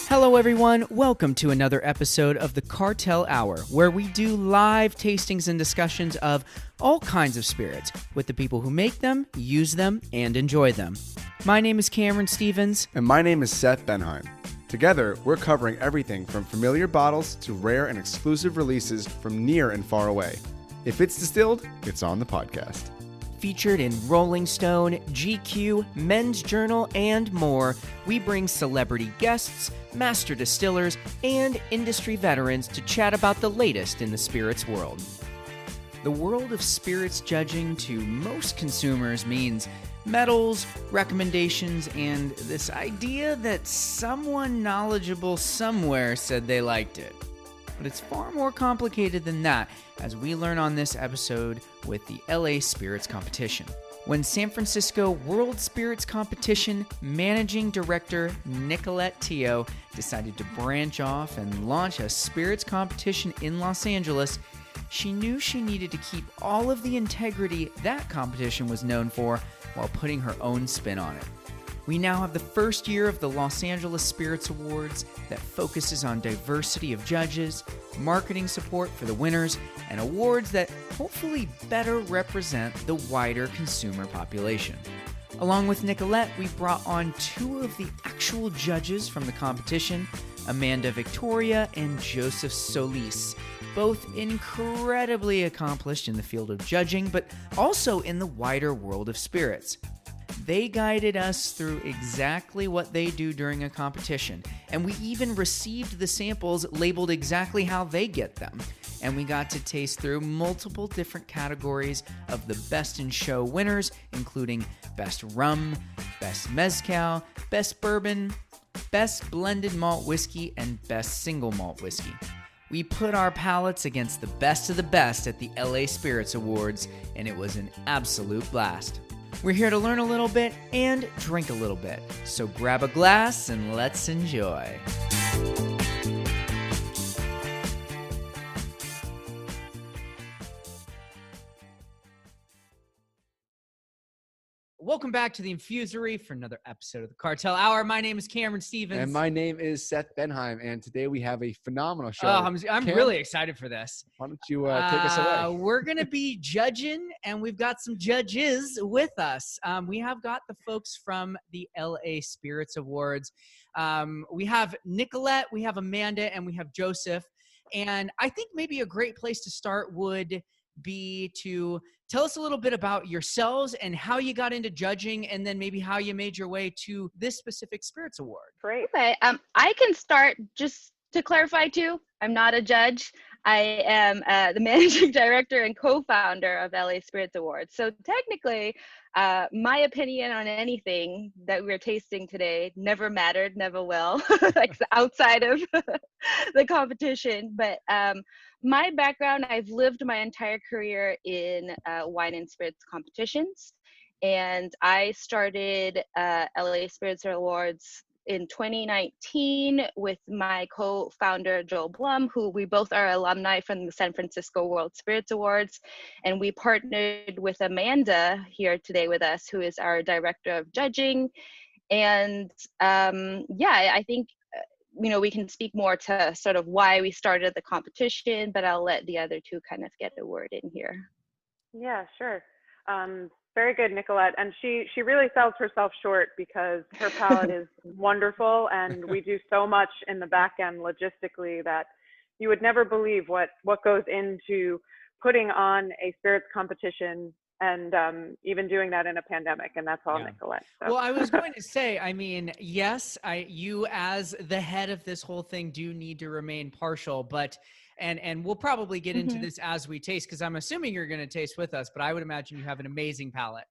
Hello everyone, welcome to another episode of the Cartel Hour, where we do live tastings and discussions of all kinds of spirits with the people who make them, use them, and enjoy them. My name is Cameron Stevens. And my name is Seth Benheim. Together, we're covering everything from familiar bottles to rare and exclusive releases from near and far away. If it's distilled, it's on the podcast. Featured in Rolling Stone, GQ, Men's Journal, and more, we bring celebrity guests, master distillers, and industry veterans to chat about the latest in the spirits world. The world of spirits judging to most consumers means medals, recommendations, and this idea that someone knowledgeable somewhere said they liked it. But it's far more complicated than that, as we learn on this episode with the LA Spirits Competition. When San Francisco World Spirits Competition Managing Director Nicolette Teo decided to branch off and launch a spirits competition in Los Angeles, she knew she needed to keep all of the integrity that competition was known for while putting her own spin on it. We now have the first year of the Los Angeles Spirits Awards that focuses on diversity of judges, marketing support for the winners, and awards that hopefully better represent the wider consumer population. Along with Nicolette, we brought on two of the actual judges from the competition, Amanda Victoria and Joseph Solis, both incredibly accomplished in the field of judging, but also in the wider world of spirits. They guided us through exactly what they do during a competition, and we even received the samples labeled exactly how they get them. And we got to taste through multiple different categories of the Best in Show winners, including Best Rum, Best Mezcal, Best Bourbon, Best Blended Malt Whiskey, and Best Single Malt Whiskey. We put our palates against the best of the best at the LA Spirits Awards, and it was an absolute blast. We're here to learn a little bit and drink a little bit, so grab a glass and let's enjoy. Welcome back to the Infusory for another episode of the Cartel Hour. My name is Cameron Stevens. And my name is Seth Benheim, and today we have a phenomenal show. I'm really excited for this. Why don't you take us away? We're going to be judging, and we've got some judges with us. We have got the folks from the LA Spirits Awards. We have Nicolette, we have Amanda, and we have Joseph. And I think maybe a great place to start would be to tell us a little bit about yourselves and how you got into judging, and then maybe how you made your way to this specific Spirits Award. Great. Okay. I can start, just to clarify too. I'm not a judge. I am the managing director and co-founder of LA Spirits Awards. So technically, my opinion on anything that we're tasting today never mattered, never will, like outside of the competition. But my background, I've lived my entire career in wine and spirits competitions. And I started LA Spirits Awards in 2019 with my co-founder, Joel Blum, who we both are alumni from the San Francisco World Spirits Awards. And we partnered with Amanda here today with us, who is our director of judging. And I think, we can speak more to sort of why we started the competition, but I'll let the other two kind of get a word in here. Yeah, sure. Very good, Nicolette. And she really sells herself short because her palate is wonderful, and we do so much in the back end logistically that you would never believe what goes into putting on a spirits competition, and even doing that in a pandemic. And that's all Nicolette. So. Well, I was going to say, I mean, yes, you as the head of this whole thing do need to remain partial, but and we'll probably get into this as we taste, because I'm assuming you're going to taste with us, but I would imagine you have an amazing palate.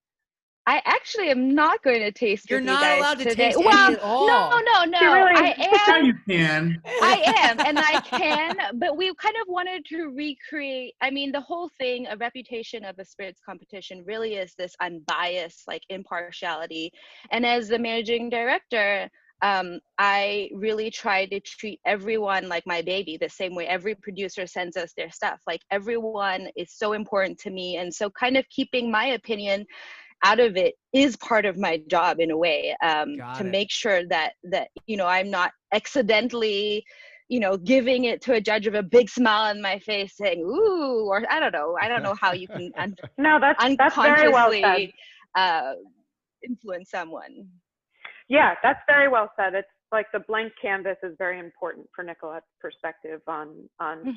I actually am not going to taste. You're with not you guys allowed to today. taste any at all. No. Really, I am. You can. I am, and I can. But we kind of wanted to recreate. I mean, the whole thing, a reputation of a spirits competition, really is this unbiased, like impartiality. And as the managing director, I really try to treat everyone like my baby, the same way every producer sends us their stuff. Like everyone is so important to me, and so kind of keeping my opinion out of it is part of my job in a way, to make sure that I'm not accidentally giving it to a judge with a big smile on my face saying ooh, or I don't know how you can No, that's very well said. Influence someone. Yeah, that's very well said. It's like the blank canvas is very important for Nicolette's perspective on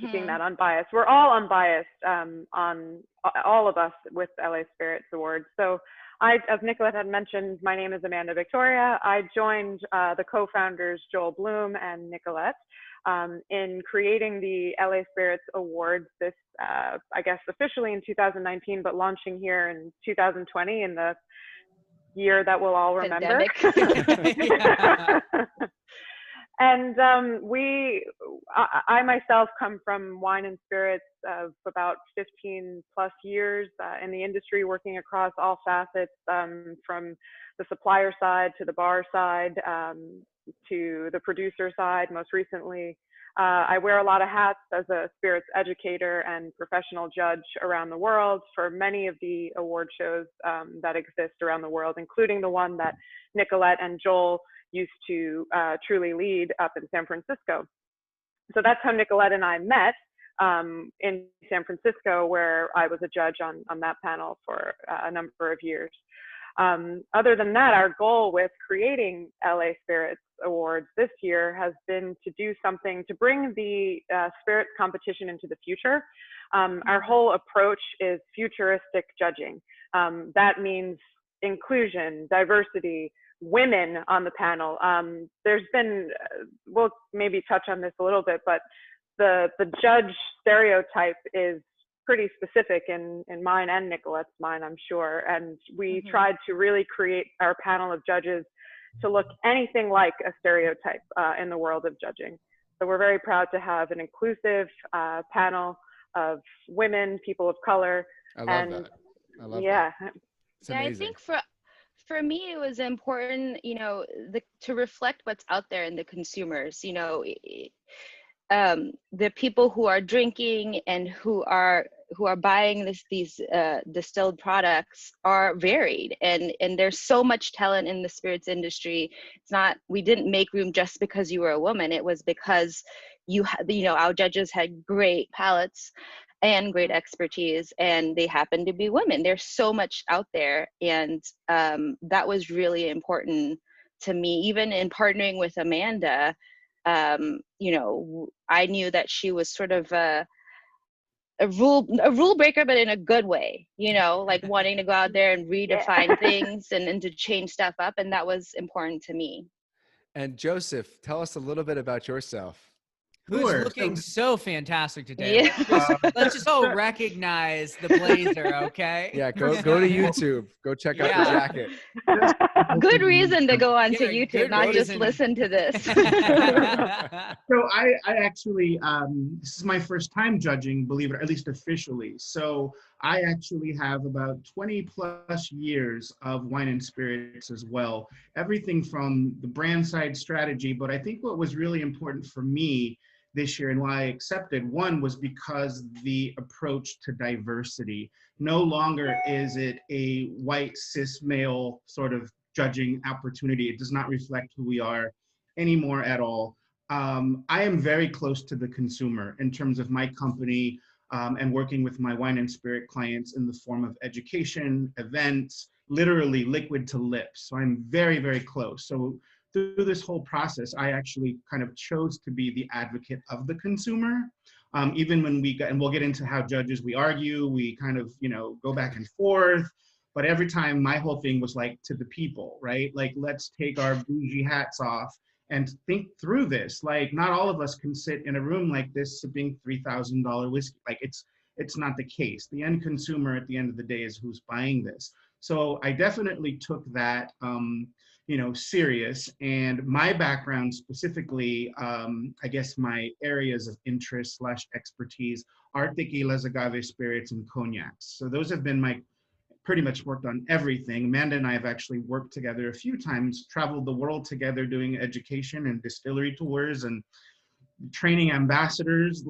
keeping that unbiased. We're all unbiased, on all of us with LA Spirits Awards. So as Nicolette had mentioned, my name is Amanda Victoria. I joined the co-founders Joel Bloom and Nicolette in creating the LA Spirits Awards this, I guess officially in 2019, but launching here in 2020 in the year that we'll all remember. And I myself come from wine and spirits of about 15 plus years in the industry, working across all facets, from the supplier side to the bar side, to the producer side. Most recently, I wear a lot of hats as a spirits educator and professional judge around the world for many of the award shows that exist around the world, including the one that Nicolette and Joel used to truly lead up in San Francisco. So that's how Nicolette and I met in San Francisco, where I was a judge on that panel for a number of years. Other than that, our goal with creating LA Spirits Awards this year has been to do something to bring the spirits competition into the future. Our whole approach is futuristic judging. That means inclusion, diversity, women on the panel. There's been, we'll maybe touch on this a little bit, but the judge stereotype is pretty specific in mine and Nicolette's mind, I'm sure. And we tried to really create our panel of judges to look anything like a stereotype in the world of judging. So we're very proud to have an inclusive panel of women, people of color. I love that. I love that. Yeah, I think for me, it was important, to reflect what's out there in the consumers, the people who are drinking and who are buying these distilled products are varied, and there's so much talent in the spirits industry. It's not, we didn't make room just because you were a woman. It was because our judges had great palates and great expertise, and they happen to be women. There's so much out there, and that was really important to me. Even in partnering with Amanda, I knew that she was sort of a rule breaker, but in a good way, like wanting to go out there and redefine things and to change stuff up, and that was important to me. And Joseph, tell us a little bit about yourself. Who's looking so fantastic today. Yeah. Let's just all recognize the blazer, okay? Yeah, go to YouTube. Go check out the jacket. Good reason to go onto YouTube, not just listen to this. So I actually, this is my first time judging, believe it, or at least officially. So I actually have about 20 plus years of wine and spirits as well. Everything from the brand side strategy, but I think what was really important for me this year and why I accepted, one was because the approach to diversity. No longer is it a white cis male sort of judging opportunity. It does not reflect who we are anymore at all. I am very close to the consumer in terms of my company and working with my wine and spirit clients in the form of education, events, literally liquid to lips. So I'm very, very close. So through this whole process, I actually kind of chose to be the advocate of the consumer. Even when and we'll get into how judges, we argue, we kind of, go back and forth. But every time my whole thing was like to the people, right? Like, let's take our bougie hats off and think through this. Like, not all of us can sit in a room like this sipping $3,000 whiskey. Like, it's not the case. The end consumer at the end of the day is who's buying this. So I definitely took that, serious. And my background specifically, I guess my areas of interest / expertise are tequilas, agave spirits, and cognacs. So those have been pretty much worked on everything. Amanda and I have actually worked together a few times, traveled the world together doing education and distillery tours and training ambassadors,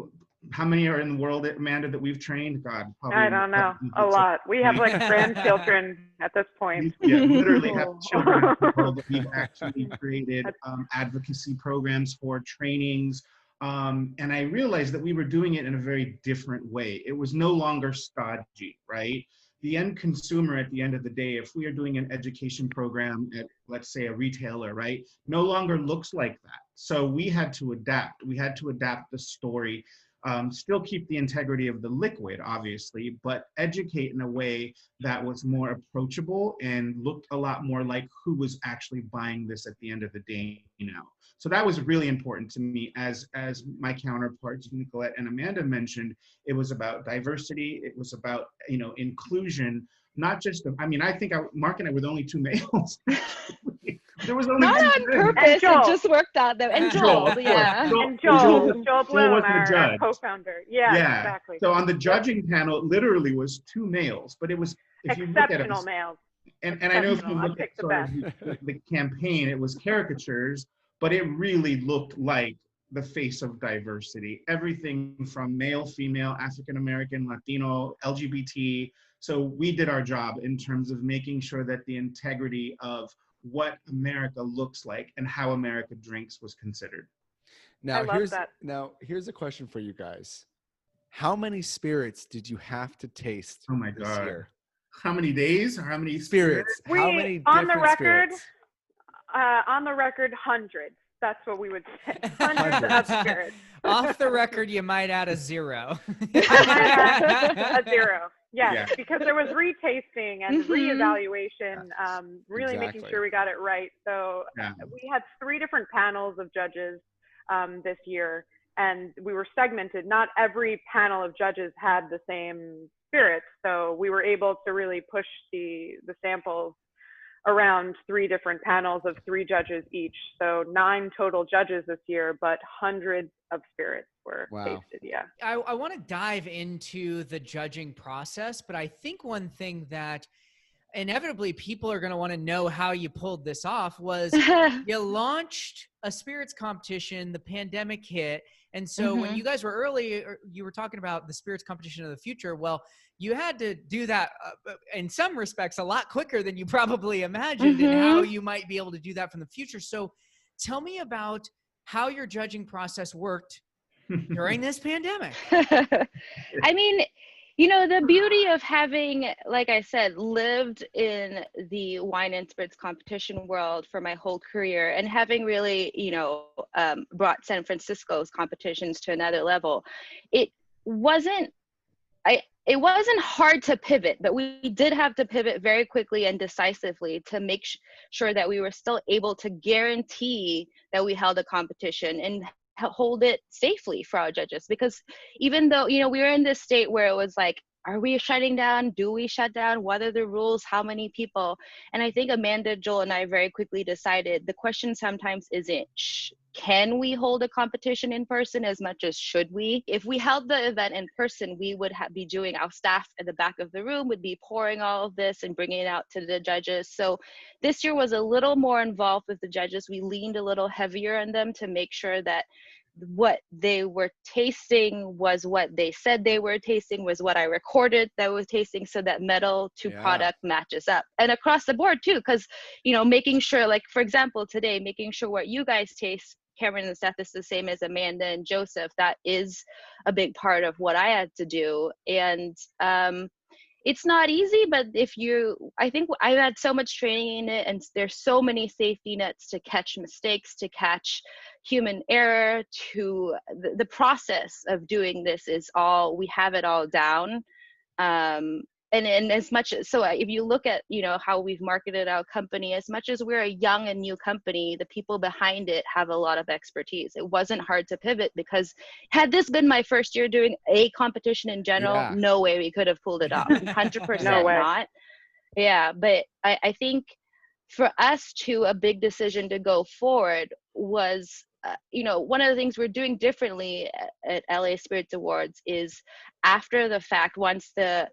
how many are in the world, Amanda, that we've trained? God, probably. I don't know. A lot. We have like grandchildren at this point. Yeah, literally have children in the world that we've actually created advocacy programs for, trainings. And I realized that we were doing it in a very different way. It was no longer stodgy, right? The end consumer at the end of the day, if we are doing an education program at, let's say, a retailer, right, no longer looks like that. So we had to adapt. We had to adapt the story, still keep the integrity of the liquid, obviously, but educate in a way that was more approachable and looked a lot more like who was actually buying this at the end of the day, So that was really important to me. As my counterparts, Nicolette and Amanda mentioned, it was about diversity. It was about, inclusion, not just, I think Mark and I were the only two males. There was only not on purpose. It just worked out though. And Joel, yeah. Joel Bloom, was our the judge. co-founder. Yeah, exactly. So on the judging panel, it literally was two males, but it was, if you look at it, males. And I know if you look at sort of the campaign, it was caricatures, but it really looked like the face of diversity. Everything from male, female, African American, Latino, LGBT. So we did our job in terms of making sure that the integrity of what America looks like and how America drinks was considered. Now here's a question for you guys. How many spirits did you have to taste this year? How many days or how many spirits? How many different spirits? On the record, hundreds. That's what we would say. Hundreds of spirits. Off the record, you might add a 0. A 0. Yes, because there was retasting and reevaluation, really making sure we got it right. So we had 3 different panels of judges this year, and we were segmented. Not every panel of judges had the same spirits, so we were able to really push the samples around 3 different panels of 3 judges each. So 9 total judges this year, but hundreds of spirits were tasted. Yeah. I want to dive into the judging process, but I think one thing that inevitably people are going to want to know how you pulled this off was you launched a spirits competition, the pandemic hit. And so when you guys were early, you were talking about the spirits competition of the future. Well, you had to do that in some respects a lot quicker than you probably imagined and how you might be able to do that from the future. So tell me about how your judging process worked during this pandemic. I mean, the beauty of having, like I said, lived in the wine and spirits competition world for my whole career and having really, brought San Francisco's competitions to another level, it wasn't hard to pivot, but we did have to pivot very quickly and decisively to make sure that we were still able to guarantee that we held a competition and hold it safely for our judges. Because even though, we were in this state where it was like, are we shutting down? Do we shut down? What are the rules? How many people? And I think Amanda, Joel, and I very quickly decided the question sometimes isn't, can we hold a competition in person as much as should we? If we held the event in person, we would be doing, our staff at the back of the room would be pouring all of this and bringing it out to the judges. So this year was a little more involved with the judges. We leaned a little heavier on them to make sure that what they were tasting was what they said they were tasting, was what I recorded that was tasting, so that metal to product matches up. And across the board too, because, making sure, like, for example, today, making sure what you guys taste, Cameron and Steph, is the same as Amanda and Joseph. That is a big part of what I had to do. And it's not easy, but I think I've had so much training in it, and there's so many safety nets to catch mistakes, to catch human error, to the process of doing this we have it all down. And as much, so if you look at, how we've marketed our company, as much as we're a young and new company, the people behind it have a lot of expertise. It wasn't hard to pivot, because had this been my first year doing a competition in general, no way we could have pulled it off. 100% not. Yeah. But I think for us too, a big decision to go forward was, one of the things we're doing differently at LA Spirits Awards is, after the fact, once the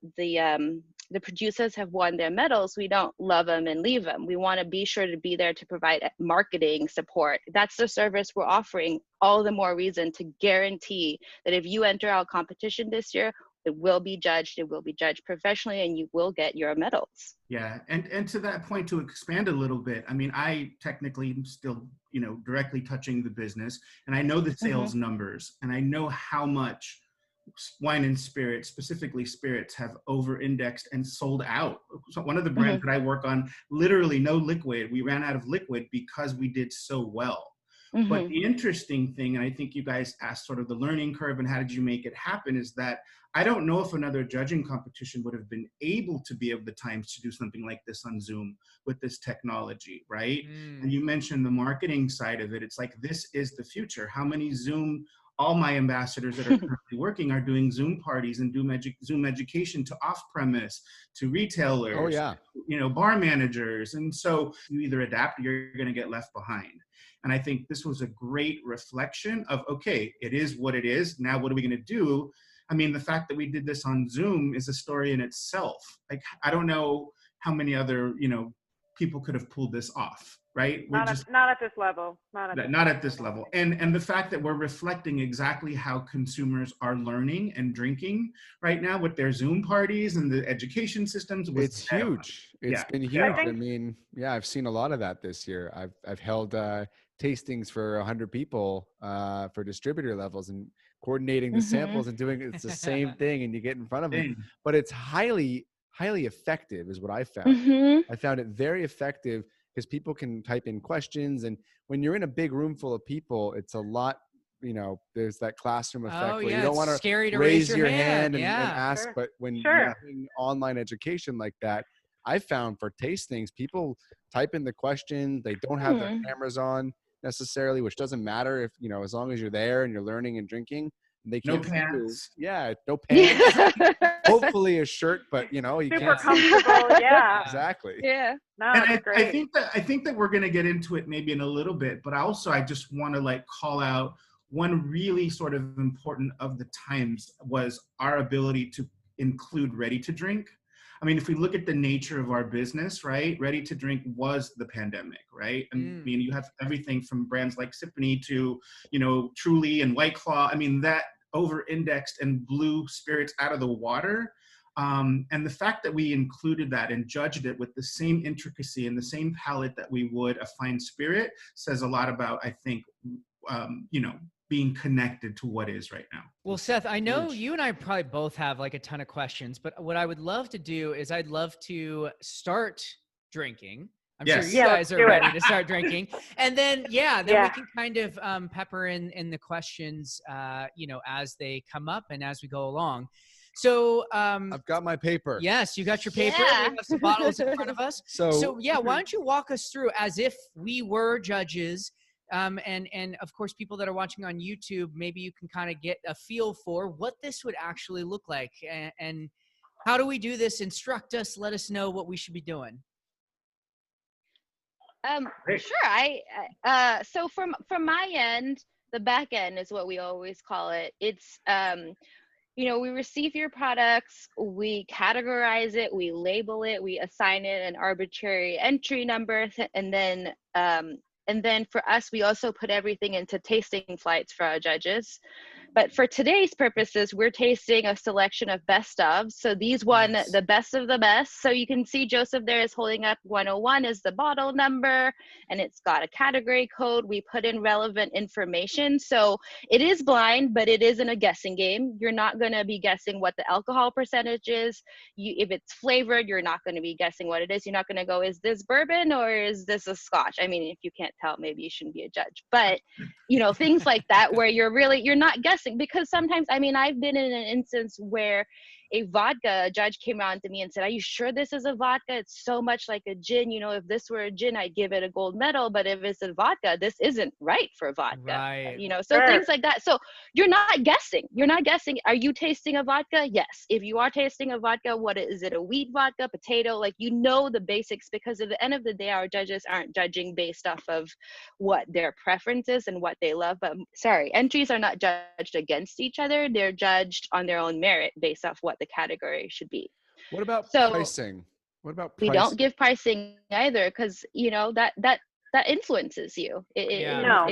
the producers have won their medals, we don't love them and leave them. We want to be sure to be there to provide marketing support. That's the service we're offering. All the more reason to guarantee that if you enter our competition this year, it will be judged professionally, and you will get your medals. Yeah, and to that point, to expand a little bit, I mean, I technically am still, directly touching the business, and I know the sales numbers, and I know how much wine and spirits, specifically spirits, have over-indexed and sold out. So one of the brands that I work on, literally no liquid. We ran out of liquid because we did so well. But the interesting thing, and I think you guys asked sort of the learning curve and how did you make it happen, is that I don't know if another judging competition would have been able to be of the times to do something like this on Zoom with this technology, right? And you mentioned the marketing side of it. It's like, this is the future. How many all my ambassadors that are currently working are doing Zoom parties and Zoom education to off-premise, to retailers, bar managers. And so you either adapt or you're going to get left behind. And I think this was a great reflection of, okay, it is what it is. Now, what are we going to do? I mean, the fact that we did this on Zoom is a story in itself. Like, I don't know how many other, people could have pulled this off, right? Not at this level. Not at this level. And the fact that we're reflecting exactly how consumers are learning and drinking right now with their Zoom parties and the education systems. It's huge. It's been huge. I mean, I've seen a lot of that this year. I've held tastings for 100 people for distributor levels, and coordinating the samples and doing it's the same thing, and you get in front of them. But it's highly effective is what I found. I found it very effective because people can type in questions, and when you're in a big room full of people, it's a lot, there's that classroom effect where you don't want to raise your hand and ask. But when you're doing online education like that, I found for tastings, people type in the question, they don't have their cameras on necessarily, which doesn't matter if, as long as you're there and you're learning and drinking. They can't no pants. No pants. Hopefully a shirt, but you super can't comfortable. Yeah, exactly. Yeah. No, and great. I think that we're going to get into it maybe in a little bit, but also I just want to call out one really sort of important of the times was our ability to include ready to drink. I mean, if we look at the nature of our business, right, ready to drink was the pandemic, right? I mean, you have everything from brands like Sippany to, Truly and White Claw. I mean, that over-indexed and blew spirits out of the water. And the fact that we included that and judged it with the same intricacy and the same palate that we would a fine spirit says a lot about, I think, being connected to what is right now. Well, Seth, I know you and I probably both have a ton of questions, but what I would love to do is I'd love to start drinking. I'm sure you guys are ready to start drinking. And then, we can kind of pepper in the questions, as they come up and as we go along. So I've got my paper. Yes, you got your paper. We have some bottles in front of us. So why don't you walk us through as if we were judges, and of course, people that are watching on YouTube, maybe you can kind of get a feel for what this would actually look like, and how do we do this? Instruct us. Let us know what we should be doing. Sure. So from my end, the back end is what we always call it. It's we receive your products, we categorize it, we label it, we assign it an arbitrary entry number, and then for us, we also put everything into tasting flights for our judges. But for today's purposes, we're tasting a selection of best of. So these won the best of the best. So you can see Joseph there is holding up 101 is the bottle number, and it's got a category code. We put in relevant information. So it is blind, but it isn't a guessing game. You're not going to be guessing what the alcohol percentage is. If it's flavored, you're not going to be guessing what it is. You're not going to go, is this bourbon or is this a scotch? I mean, if you can't tell, maybe you shouldn't be a judge. But, things like that where you're not guessing. Because sometimes, I mean, I've been in an instance where a vodka judge came around to me and said, are you sure this is a vodka? It's so much like a gin. If this were a gin, I'd give it a gold medal. But if it's a vodka, this isn't right for vodka. Right. So things like that. So you're not guessing. Are you tasting a vodka? Yes. If you are tasting a vodka, what is it? A wheat vodka, potato? The basics, because at the end of the day, our judges aren't judging based off of what their preference is and what they love. But entries are not judged against each other. They're judged on their own merit based off what the category should be. What about So pricing? What about we pricing? don't give pricing either, because that influences you. No,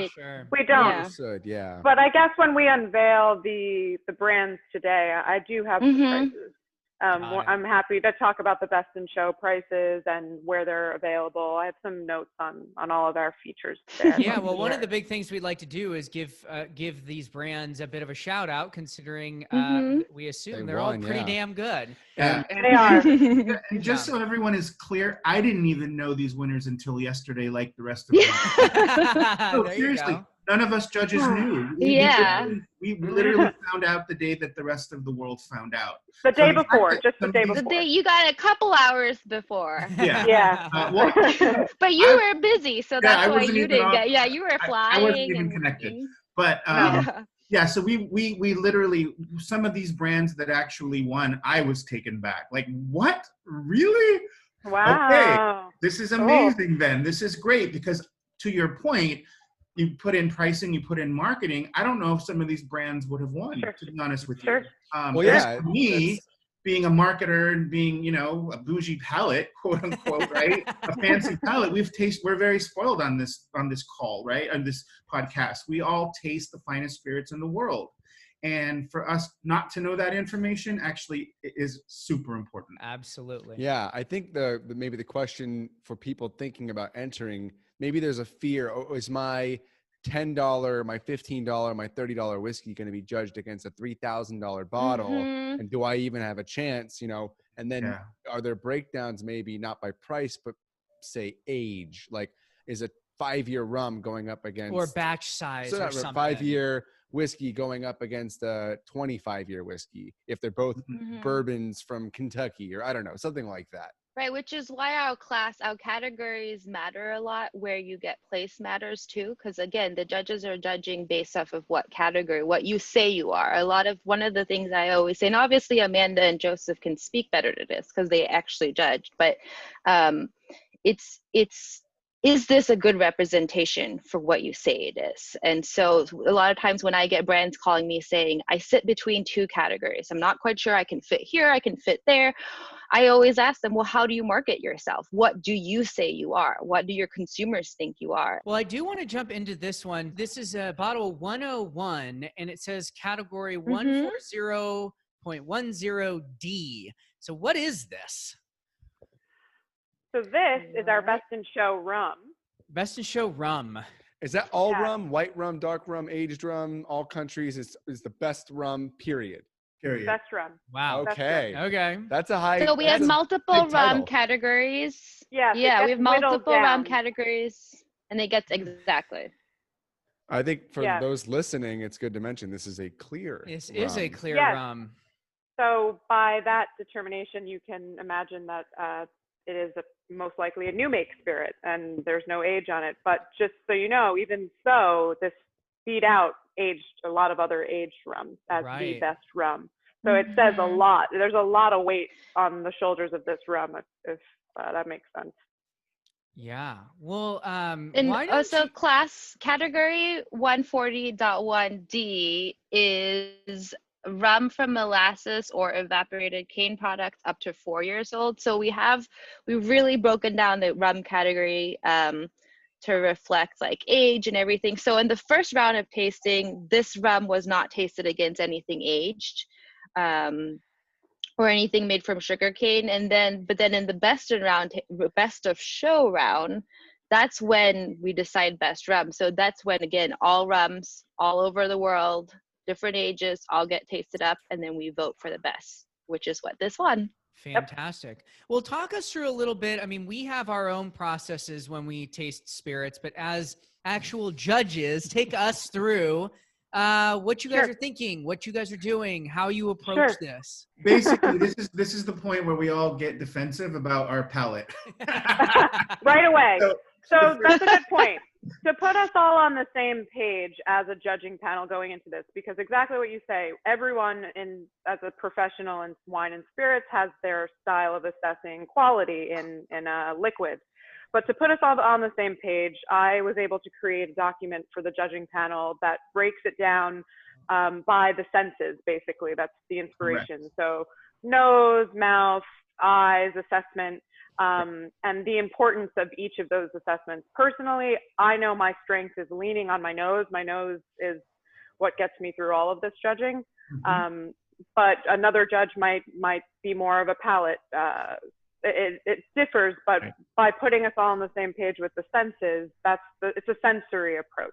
we don't. Understood, yeah. But I guess when we unveil the brands today, I do have some prices. I'm happy to talk about the best in show prices and where they're available. I have some notes on all of our features there. Yeah, well, one of the big things we'd like to do is give these brands a bit of a shout out, considering we assume they're all pretty damn good. Yeah, they are. And just so everyone is clear, I didn't even know these winners until yesterday, like the rest of them. No, seriously, none of us judges knew. We literally found out the day that the rest of the world found out. The day before, just the day before. The day you got a couple hours before. Yeah. But you were busy, so that's why you didn't get. Yeah, you were flying. I wasn't even connected. But so we literally, some of these brands that actually won, I was taken back. Like, what? Really? Wow. Okay, this is amazing. Then this is great, because to your point, you put in pricing, you put in marketing. I don't know if some of these brands would have won, to be honest with you. For me, being a marketer and being, a bougie palate, quote unquote, right? A fancy palate. We're very spoiled on this call, right? On this podcast. We all taste the finest spirits in the world. And for us not to know that information actually is super important. Absolutely. Yeah, I think maybe the question for people thinking about entering, maybe there's a fear, is my $10, my $15, my $30 whiskey going to be judged against a $3,000 bottle? And do I even have a chance, And then are there breakdowns, maybe not by price, but say age? Like, is a 5-year rum going up against, or batch size, or something? 5-year whiskey going up against a 25-year whiskey, if they're both bourbons from Kentucky, or I don't know, something like that. Right, which is why our categories matter a lot. Where you get place matters too, because again, the judges are judging based off of what category, what you say you are. One of the things I always say, and obviously Amanda and Joseph can speak better to this because they actually judged, but is this a good representation for what you say it is? And so a lot of times when I get brands calling me saying, I sit between two categories, I'm not quite sure I can fit here, I can fit there. I always ask them, well, how do you market yourself? What do you say you are? What do your consumers think you are? Well, I do want to jump into this one. This is a bottle 101, and it says category 140.10D. So what is this? So this is our best in show rum. Best in show rum. Is that all rum, white rum, dark rum, aged rum, all countries is the best rum, period? Best rum. Wow. Okay. Okay. That's a high. So we have multiple rum categories. Yeah, we have multiple rum categories, and it gets exactly. I think for those listening, it's good to mention this is a clear. This is a clear rum. So by that determination, you can imagine that it is most likely a new make spirit, and there's no age on it. But just so you know, even so, this beat out a lot of other aged rums as the best rum. So it says a lot. There's a lot of weight on the shoulders of this rum, if that makes sense. Yeah. Well, class category 140.1D is rum from molasses or evaporated cane products up to 4 years old. So we've really broken down the rum category to reflect like age and everything. So in the first round of tasting, this rum was not tasted against anything aged or anything made from sugarcane. But then in the best of show round, that's when we decide best rum. So that's when, again, all rums all over the world, different ages, all get tasted up, and then we vote for the best, which is what this won. Fantastic. Well, talk us through a little bit. I mean, we have our own processes when we taste spirits, but as actual judges, take us through what you guys are thinking, what you guys are doing, how you approach this. Basically, this is the point where we all get defensive about our palate. Right away. So that's a good point. To put us all on the same page as a judging panel going into this, because exactly what you say, everyone as a professional in wine and spirits has their style of assessing quality in a liquid. But to put us all on the same page, I was able to create a document for the judging panel that breaks it down by the senses, basically. That's the inspiration. Correct. So nose, mouth, eyes assessment, and the importance of each of those assessments. Personally, I know my strength is leaning on my nose. My nose is what gets me through all of this judging. But another judge might be more of a palate. It differs, but by putting us all on the same page with the senses, it's a sensory approach.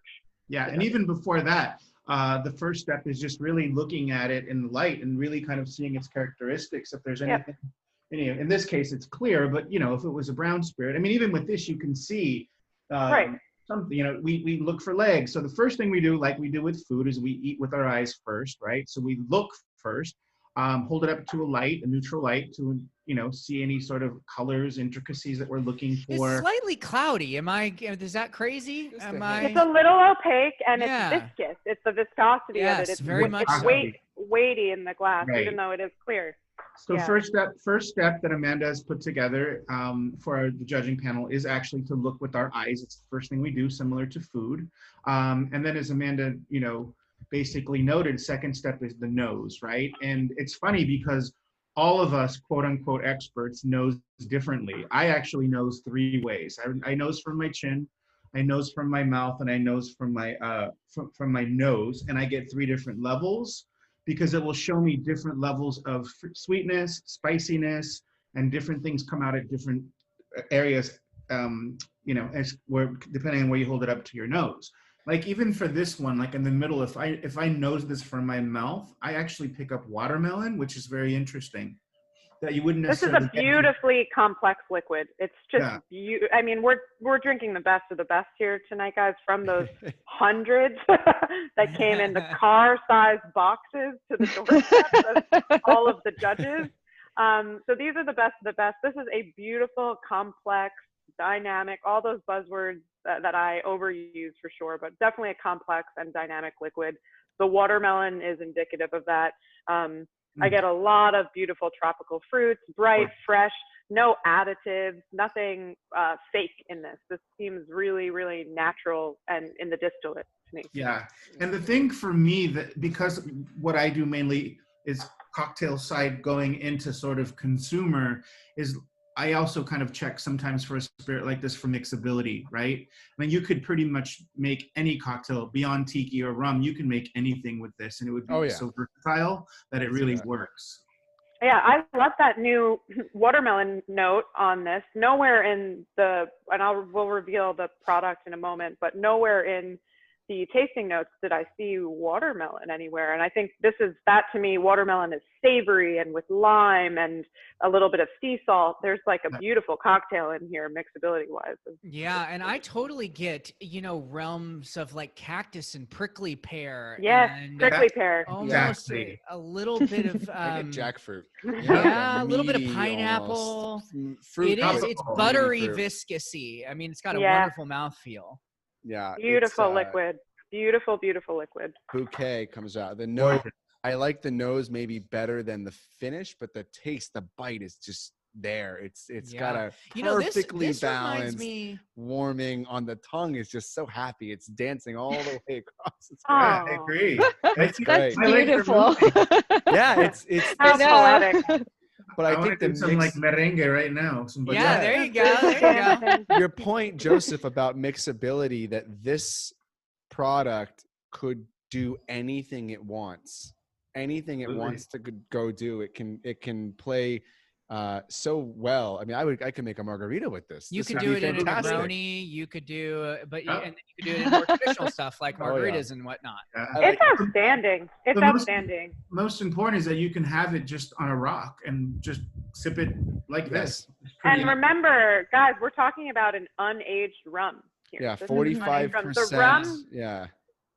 Yeah, and even before that, the first step is just really looking at it in the light and really kind of seeing its characteristics. If there's anything, in this case, it's clear, but if it was a brown spirit, I mean, even with this, you can see something. We look for legs. So the first thing we do, like we do with food, is we eat with our eyes first, right? So we look first, hold it up to a neutral light, to see any sort of colors, intricacies that we're looking for. It's slightly cloudy. Is that crazy? It's a little opaque, and it's viscous. It's the viscosity of it. It's very much weighty in the glass, even though it is clear. So first step that Amanda has put together for the judging panel is actually to look with our eyes. It's the first thing we do, similar to food. And then, as Amanda, basically noted, second step is the nose, right? And it's funny because all of us, quote unquote, experts nose differently. I actually nose 3 ways. I nose from my chin, I nose from my mouth, and I nose from my from my nose, and I get 3 different levels, because it will show me different levels of sweetness, spiciness, and different things come out at different areas, depending on where you hold it up to your nose. Like even for this one, like in the middle, if I nose this from my mouth, I actually pick up watermelon, which is very interesting. That you wouldn't necessarily. This is a beautifully complex liquid. It's just I mean, we're drinking the best of the best here tonight, guys, from those hundreds that came in the car-sized boxes to the doorsteps of all of the judges. So these are the best of the best. This is a beautiful, complex, dynamic, all those buzzwords that I overuse for sure, but definitely a complex and dynamic liquid. The watermelon is indicative of that. I get a lot of beautiful tropical fruits, bright, fresh, no additives, nothing fake in this. This seems really, really natural and in the distillate to me. Yeah, and the thing for me, that because what I do mainly is cocktail side going into sort of consumer, is I also kind of check sometimes for a spirit like this for mixability, right? I mean, you could pretty much make any cocktail beyond tiki or rum. You can make anything with this, and it would be so versatile that it really works. Yeah, I love that new watermelon note on this. Nowhere in we'll reveal the product in a moment, but nowhere in the tasting notes did I see watermelon anywhere. And I think that to me, watermelon is savory and with lime and a little bit of sea salt. There's like a beautiful cocktail in here, mixability wise. Yeah. And I totally get, realms of like cactus and prickly pear. Yes, and prickly pear. Almost a little bit of jackfruit. Yeah, a little bit of pineapple. Fruit. It's buttery viscousy. I mean, it's got a wonderful mouthfeel. Yeah. Beautiful liquid. Beautiful, beautiful liquid. Bouquet comes out. The nose, I like the nose maybe better than the finish, but the taste, the bite is just there. It's got a perfectly this balanced warming on the tongue. Is just so happy. It's dancing all the way across. It's great. I agree. That's beautiful. Yeah, it's how poetic. But I think some like merengue right now. There you go. There you go. Your point, Joseph, about mixability, that this product could do anything it wants. Anything it wants to go do, it can play so well. I mean, I could make a margarita with this. You could do it in a Negroni. You could do, and you could do it in more traditional stuff like margaritas and whatnot. It's outstanding. It's outstanding. Most important is that you can have it just on a rock and just sip it like this. And remember, guys, we're talking about an unaged rum here. Yeah, 45%.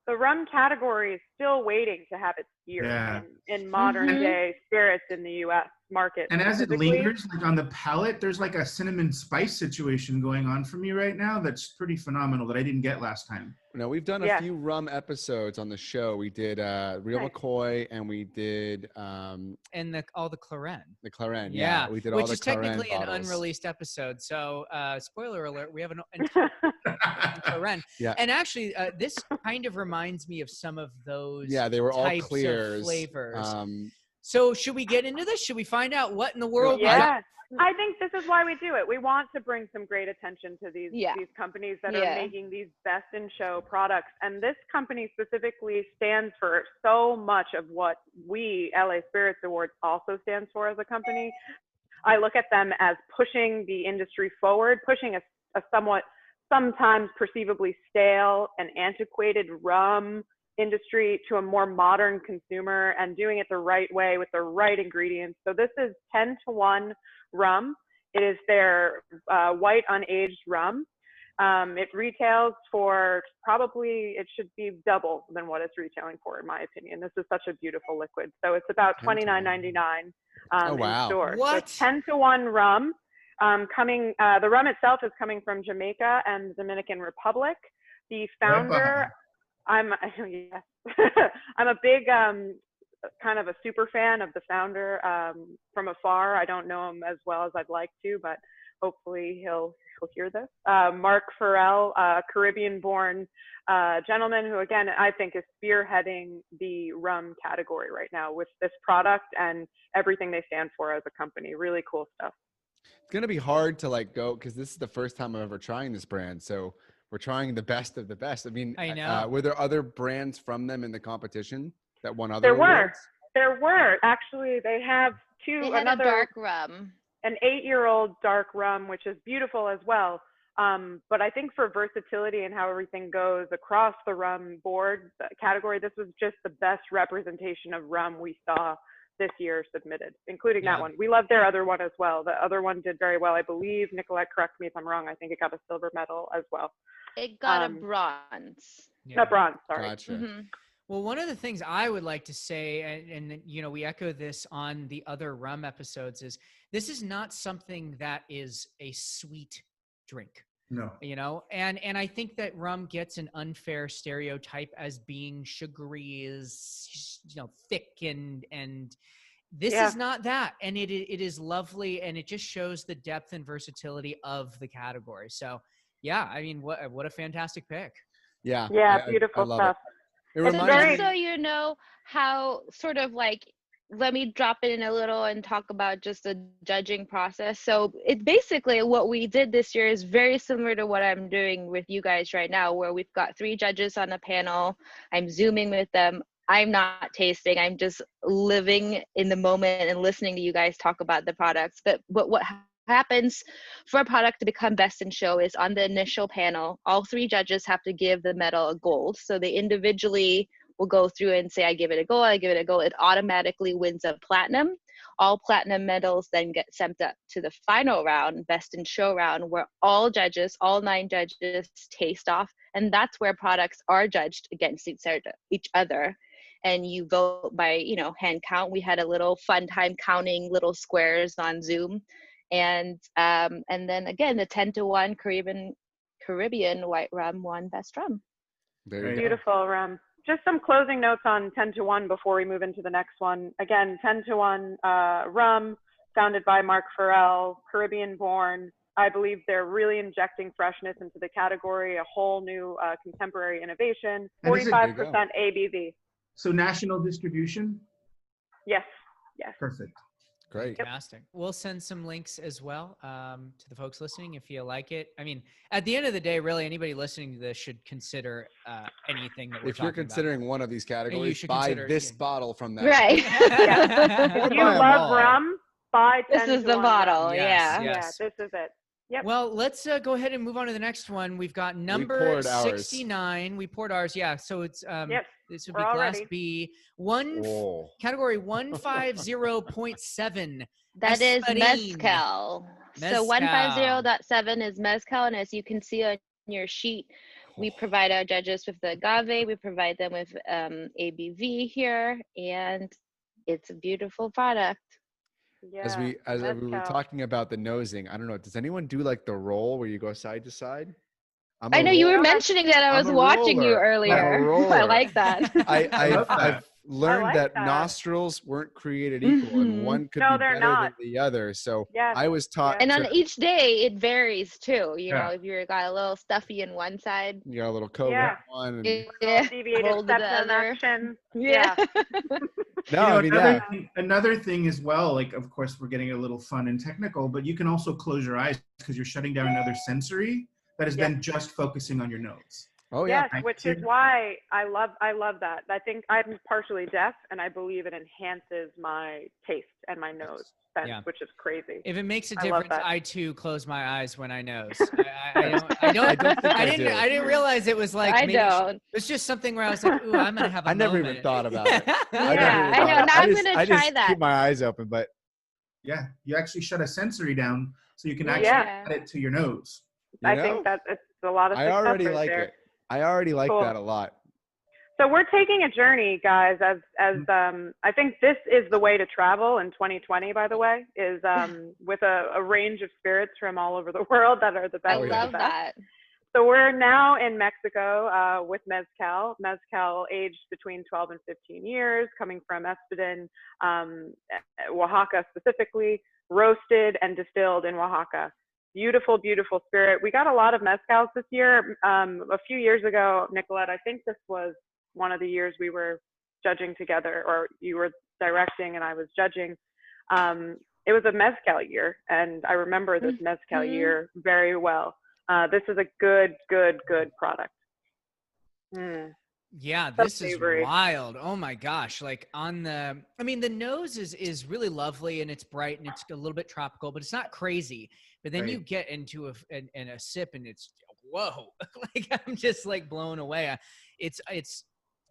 The rum category is still waiting to have its year in modern day spirits in the U.S. market. And as it lingers like on the palate, there's like a cinnamon spice situation going on for me right now that's pretty phenomenal that I didn't get last time. Now, we've done a few rum episodes on the show. We did Real McCoy, and we did and all the Claren. The Claren, which we did all the Claren is technically bottles. An unreleased episode. So, spoiler alert: we have an Claren. Yeah. And actually, this kind of reminds me of some of those. Yeah, they were all types clears. of flavors. So should we get into this? Should we find out what in the world? Yeah. I think this is why we do it. We want to bring some great attention to these companies that are making these best in show products. And this company specifically stands for so much of what we, LA Spirits Awards, also stands for as a company. I look at them as pushing the industry forward, pushing a somewhat, sometimes perceivably stale and antiquated rum industry to a more modern consumer, and doing it the right way with the right ingredients. So this is 10-to-1 rum. It is their white unaged rum. It retails for probably, it should be double than what it's retailing for, in my opinion. This is such a beautiful liquid. So it's about $29.99 in stores. What? So 10-to-1 rum. The rum itself is coming from Jamaica and the Dominican Republic. The founder, I'm a big kind of a super fan of the founder from afar. I don't know him as well as I'd like to, but hopefully he'll hear this. Mark Farrell, Caribbean-born gentleman who, again, I think is spearheading the rum category right now with this product and everything they stand for as a company. Really cool stuff. It's going to be hard to go, because this is the first time I'm ever trying this brand. So we're trying the best of the best. I mean, I know. Were there other brands from them in the competition that won other There awards? There were. Actually, they have another dark rum. An 8-year-old dark rum, which is beautiful as well. But I think for versatility and how everything goes across the rum board category, this was just the best representation of rum we saw this year submitted, including that one. We love their other one as well. The other one did very well. I believe, Nicolette, correct me if I'm wrong, I think it got a silver medal as well. It got a bronze. A bronze, sorry. Gotcha. Mm-hmm. Well, one of the things I would like to say, and we echo this on the other rum episodes, is this is not something that is a sweet drink. No. And I think that rum gets an unfair stereotype as being sugary, is thick, and this is not that. And it is lovely, and it just shows the depth and versatility of the category. So yeah, I mean, what a fantastic pick. Yeah. Beautiful I stuff. It Just reminds me. so you know how sort of let me drop it in a little and talk about just the judging process. So it basically, what we did this year is very similar to what I'm doing with you guys right now, where we've got 3 judges on a panel. I'm Zooming with them. I'm not tasting. I'm just living in the moment and listening to you guys talk about the products. But what happens for a product to become best in show is on the initial panel, all 3 judges have to give the medal a gold. So they individually will go through and say, I give it a gold, I give it a gold. It automatically wins a platinum. All platinum medals then get sent up to the final round, best in show round, where all 9 judges taste off. And that's where products are judged against each other. And you vote by, hand count. We had a little fun time counting little squares on Zoom. And then again, the 10-to-1 Caribbean white rum won best rum. Beautiful rum. Just some closing notes on 10-to-1 before we move into the next one. Again, 10-to-1 rum, founded by Mark Farrell, Caribbean-born. I believe they're really injecting freshness into the category, a whole new contemporary innovation. 45% ABV. So national distribution? Yes. Perfect. Great. Fantastic. We'll send some links as well to the folks listening if you like it. I mean, at the end of the day, really, anybody listening to this should consider anything that we're If you're considering one of these categories, buy this bottle from that. Right. If you love rum, buy 10-to-1. This is the bottle. Yes. Yeah, this is it. Yep. Well, let's go ahead and move on to the next one. We've got number 69. We poured ours. Yeah. So it's this would be Class B. Category 150.7. That is mezcal. So 150.7 is mezcal, and as you can see on your sheet, we provide our judges with the agave. We provide them with ABV here, and it's a beautiful product. Yeah, as we were talking about the nosing, I don't know, does anyone do the roll where you go side to side? I know you were mentioning that. I was watching you earlier. I like that. I've learned that nostrils weren't created equal, and one could be better than the other. So I was taught. And on each day, it varies too. If you've got a little stuffy in one side, you got a little coke in one, and deviated septum action. Yeah. No, I mean, another thing as well, like, of course, we're getting a little fun and technical, but you can also close your eyes because you're shutting down another sensory that is then just focusing on your nose. Oh yeah. Yes, which is why I love that. I think I'm partially deaf, and I believe it enhances my taste and my nose sense, which is crazy. If it makes a difference, I too close my eyes when I nose. I didn't realize it was like. I don't. It's just something where I was like, ooh, I'm gonna have a moment. Never even thought about it. Yeah, I know. Now I'm gonna try that. Keep my eyes open, but yeah, you actually shut a sensory down so you can actually add it to your nose. I think that it's a lot of success. I already like it. I already like that a lot. So we're taking a journey, guys, as I think this is the way to travel in 2020, by the way, is with a range of spirits from all over the world that are the best. I love that. So we're now in Mexico with mezcal. Mezcal aged between 12 and 15 years, coming from Espadin, Oaxaca specifically, roasted and distilled in Oaxaca. Beautiful, beautiful spirit. We got a lot of mezcals this year. A few years ago, Nicolette, I think this was one of the years we were judging together, or you were directing and I was judging. It was a mezcal year, and I remember this mezcal year very well. This is a good product. Yeah, this is wild. Oh my gosh. Like the nose is really lovely, and it's bright, and it's a little bit tropical, but it's not crazy. But then you get into a sip, and it's, whoa, like I'm just like blown away. It's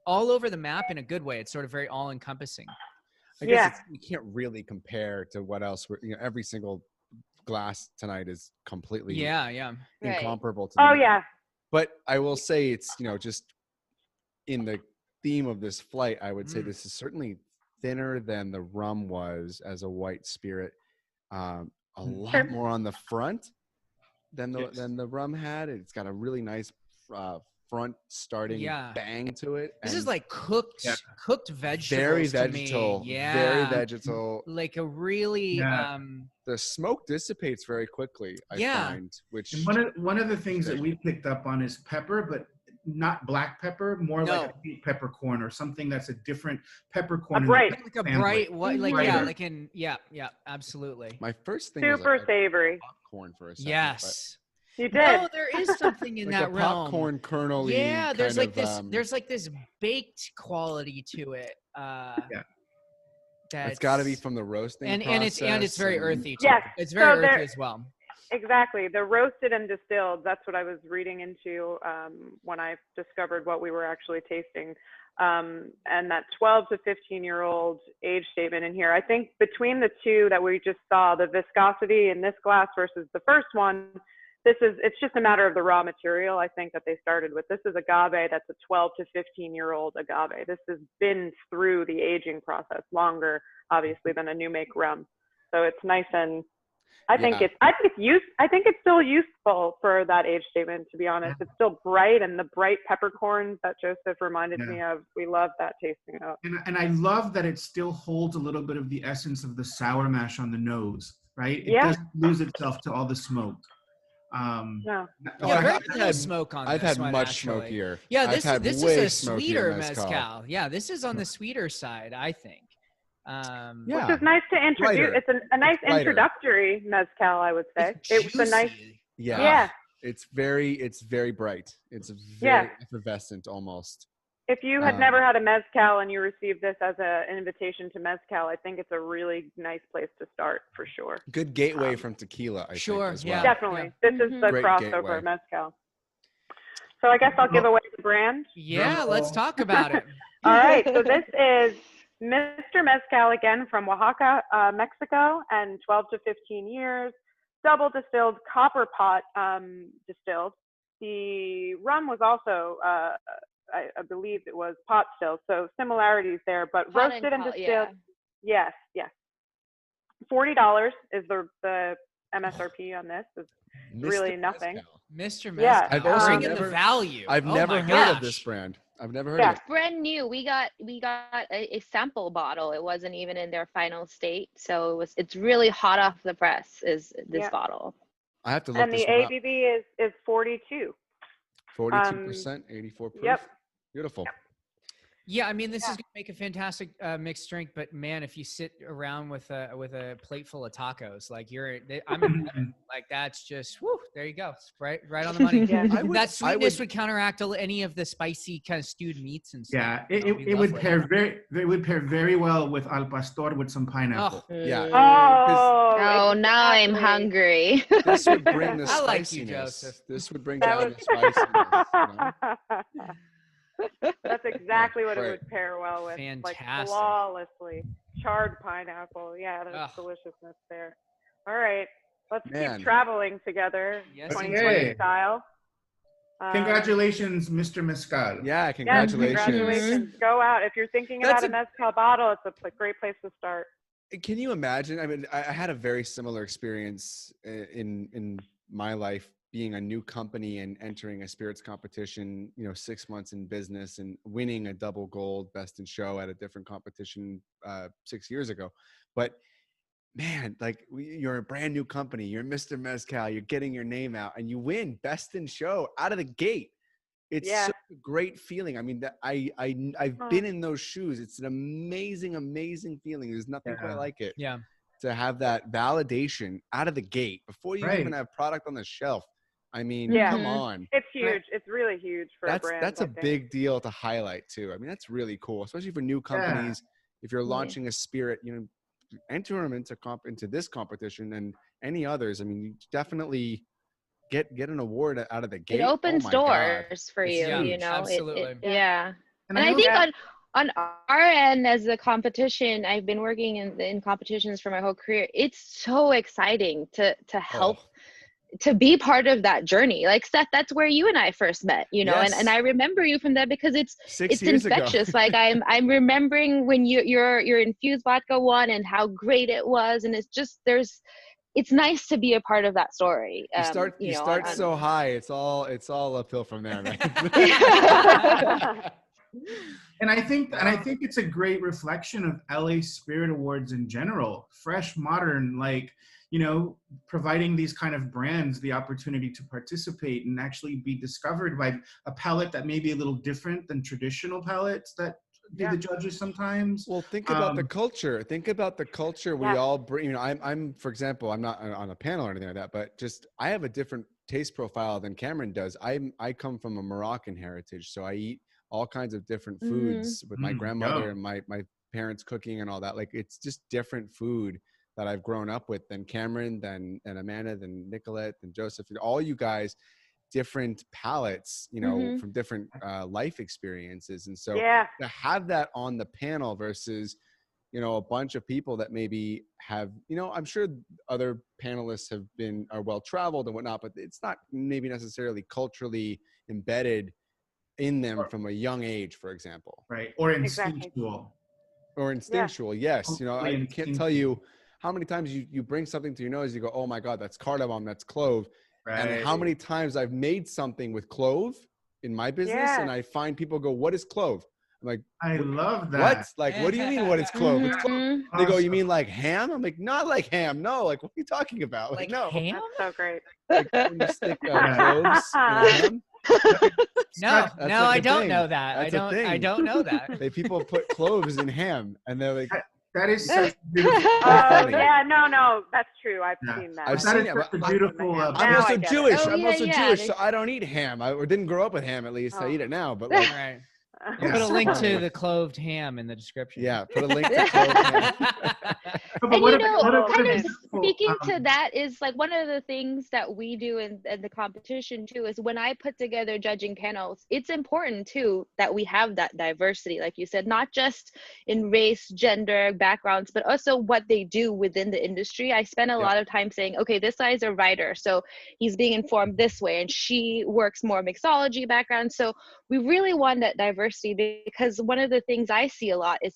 all over the map in a good way. It's sort of very all encompassing. I guess you can't really compare to what else every single glass tonight is completely incomparable to But I will say it's, just in the theme of this flight, I would say this is certainly thinner than the rum was as a white spirit. A lot more on the front than the rum had. It's got a really nice front starting bang to it. This is like cooked vegetables. Very vegetal. To me. Yeah. Very vegetal. Like a really the smoke dissipates very quickly, I find. Which and one of the things that we picked up on is pepper, but not black pepper, more like a sweet peppercorn or something that's a different peppercorn. Like a bright what, absolutely. My first thing super was savory popcorn for a second. Yes. You did. No, there is something in like that a realm. Popcorn kernel-y. Yeah, there's like this. There's like this baked quality to it. It's got to be from the roasting process. and it's very earthy too. Yes, it's very earthy as well. Exactly. The roasted and distilled, that's what I was reading into when I discovered what we were actually tasting. And that 12 to 15-year-old age statement in here, I think between the two that we just saw, the viscosity in this glass versus the first one, it's just a matter of the raw material, I think, that they started with. This is agave that's a 12 to 15-year-old agave. This has been through the aging process longer, obviously, than a new make rum. So it's nice, and I think it's still useful for that age statement, to be honest. It's still bright, and the bright peppercorns that Joseph reminded me of, we love that tasting note. And I love that it still holds a little bit of the essence of the sour mash on the nose, right? It doesn't lose itself to all the smoke. Very little smoke on I've this had one, much actually. smokier. Yeah, this is a sweeter mezcal. Yeah, this is on the sweeter side, I think. Which is nice to introduce. It's a nice introductory mezcal, I would say. It's a nice. Yeah. It's very bright. It's very effervescent almost. If you had never had a mezcal and you received this as an invitation to mezcal, I think it's a really nice place to start for sure. Good gateway from tequila, I think, as well. Definitely. This is the Great crossover mezcal. So I guess I'll give away the brand. Yeah, let's talk about it. All right. So this is Mr. Mezcal, again, from Oaxaca, Mexico, and 12 to 15 years, double distilled, copper pot distilled. The rum was also, I believe it was pot still, so similarities there, but pot roasted and distilled. Yes. $40 is the MSRP on this. It's really nothing. Mr. Mezcal. I've also bringing the value. I've never heard of this brand. I've never heard of it. It's brand new. We got a sample bottle. It wasn't even in their final state, so it's really hot off the press. Is this bottle? I have to look. And the ABV is 42. 42%, 84 proof. Yep. Beautiful. Yeah, I mean, this is gonna make a fantastic mixed drink. But man, if you sit around with a plate full of tacos, like I'm in heaven. Like that's just whoo. There you go, it's right on the money. Yeah. That sweetness would counteract any of the spicy kind of stewed meats and stuff. Yeah, it would pair very well with al pastor with some pineapple. Oh, Yeah. Oh, now I'm hungry. This would bring the I like you, spiciness. Joseph. This would bring down the spiciness. You know? That's exactly what it would pair well with. Fantastic. Like flawlessly. Charred pineapple. Yeah, there's deliciousness there. All right. Let's keep traveling together, Yes, 2020 style. Congratulations, Mr. Mezcal. Yeah, congratulations. Yes, congratulations. Go out. If you're thinking about a mezcal bottle, it's a great place to start. Can you imagine? I mean, I had a very similar experience in my life, being a new company and entering a spirits competition, 6 months in business and winning a double gold best in show at a different competition 6 years ago. But man, like you're a brand new company, you're Mr. Mezcal, you're getting your name out and you win best in show out of the gate. It's such a great feeling. I mean, I've been in those shoes. It's an amazing, amazing feeling. There's nothing quite like it. Yeah. To have that validation out of the gate before you even have product on the shelf. I mean, come on. It's huge. It's really huge for a brand. That's a big deal to highlight too. I mean, that's really cool, especially for new companies. If you're launching a spirit, enter them into this competition and any others. I mean, you definitely get an award out of the gate. It opens doors for you, Absolutely. And I think on our end as a competition, I've been working in competitions for my whole career. It's so exciting to help to be part of that journey. Like Seth, that's where you and I first met, and I remember you from that because it's infectious. Like I'm remembering when your infused vodka won and how great it was, and it's just it's nice to be a part of that story. You start so high, it's all uphill from there, man. And I think it's a great reflection of LA Spirit Awards in general. Fresh, modern, providing these kind of brands the opportunity to participate and actually be discovered by a palate that may be a little different than traditional palettes that the judges sometimes. Well, think about the culture. Think about the culture we all bring. I'm, for example, I'm not on a panel or anything like that, but just I have a different taste profile than Cameron does. I come from a Moroccan heritage, so I eat all kinds of different foods with my grandmother and my parents cooking and all that. Like it's just different food that I've grown up with than Cameron, than Amanda, than Nicolette, than Joseph, all you guys, different palates, from different life experiences. And so to have that on the panel versus, a bunch of people that maybe have, I'm sure other panelists are well-traveled and whatnot, but it's not maybe necessarily culturally embedded in them from a young age, for example. Right. Or instinctual. Yes. I can't tell you how many times you bring something to your nose, you go, oh my God, that's cardamom, that's clove. Right. And how many times I've made something with clove in my business and I find people go, what is clove? I'm like, I love that. What? Like, what do you mean what is clove? It's clove. They go, you mean like ham? I'm like, not like ham. No, like, what are you talking about? Like no. Ham? That's so great. Like when you stick cloves in ham. No, I don't know that. I don't know that. People put cloves in ham and they're like, that is such beautiful. No, that's true. I've seen that. I've seen it. Beautiful. I'm also Jewish. Jewish, so I don't eat ham. I didn't grow up with ham, at least. I eat it now, but like, right. We'll put a link to the cloved ham in the description. Yeah, put a link to cloved ham. And speaking to that is like one of the things that we do in the competition too is when I put together judging panels, it's important too that we have that diversity, like you said, not just in race, gender, backgrounds, but also what they do within the industry. I spend a lot of time saying, okay, this guy's a writer, so he's being informed this way, and she works more mixology background. So we really want that diversity because one of the things I see a lot is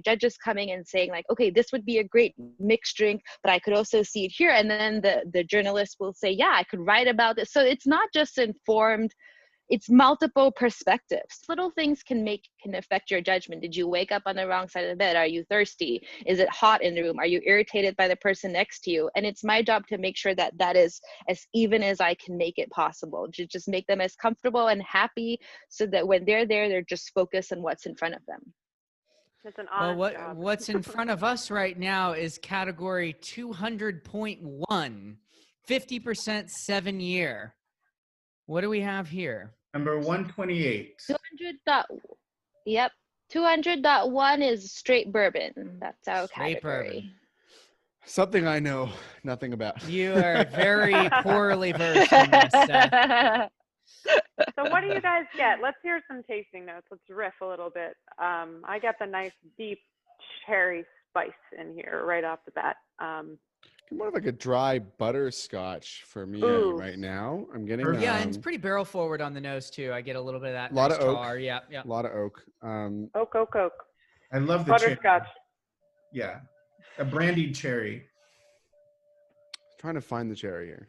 judges coming and saying like, okay, this would be a great mixed drink, but I could also see it here. And then the journalist will say, yeah, I could write about this. So it's not just informed it's multiple perspectives. Little things can affect your judgment. Did you wake up on the wrong side of the bed? Are you thirsty? Is it hot in the room? Are you irritated by the person next to you? And it's my job to make sure that that is as even as I can make it possible, to just make them as comfortable and happy, so that when they're there, they're just focused on what's in front of them. It's an honest job. What's in front of us right now is category 200.1, 50% 7-year. What do we have here? Number 128. 200.1 is straight bourbon. That's our Straight category. bourbon. Something I know nothing about. You are very poorly versed in this. So what do you guys get? Let's hear some tasting notes. Let's riff a little bit. I got the nice deep cherry spice in here right off the bat. More of like a dry butterscotch for me right now. I'm getting yeah, and it's pretty barrel forward on the nose too. I get a little bit of that. A lot nice of oak. tar. Yeah. A lot of oak. Oak. I love the Butterscotch. cherry. Yeah, a brandied cherry. Trying to find the cherry here.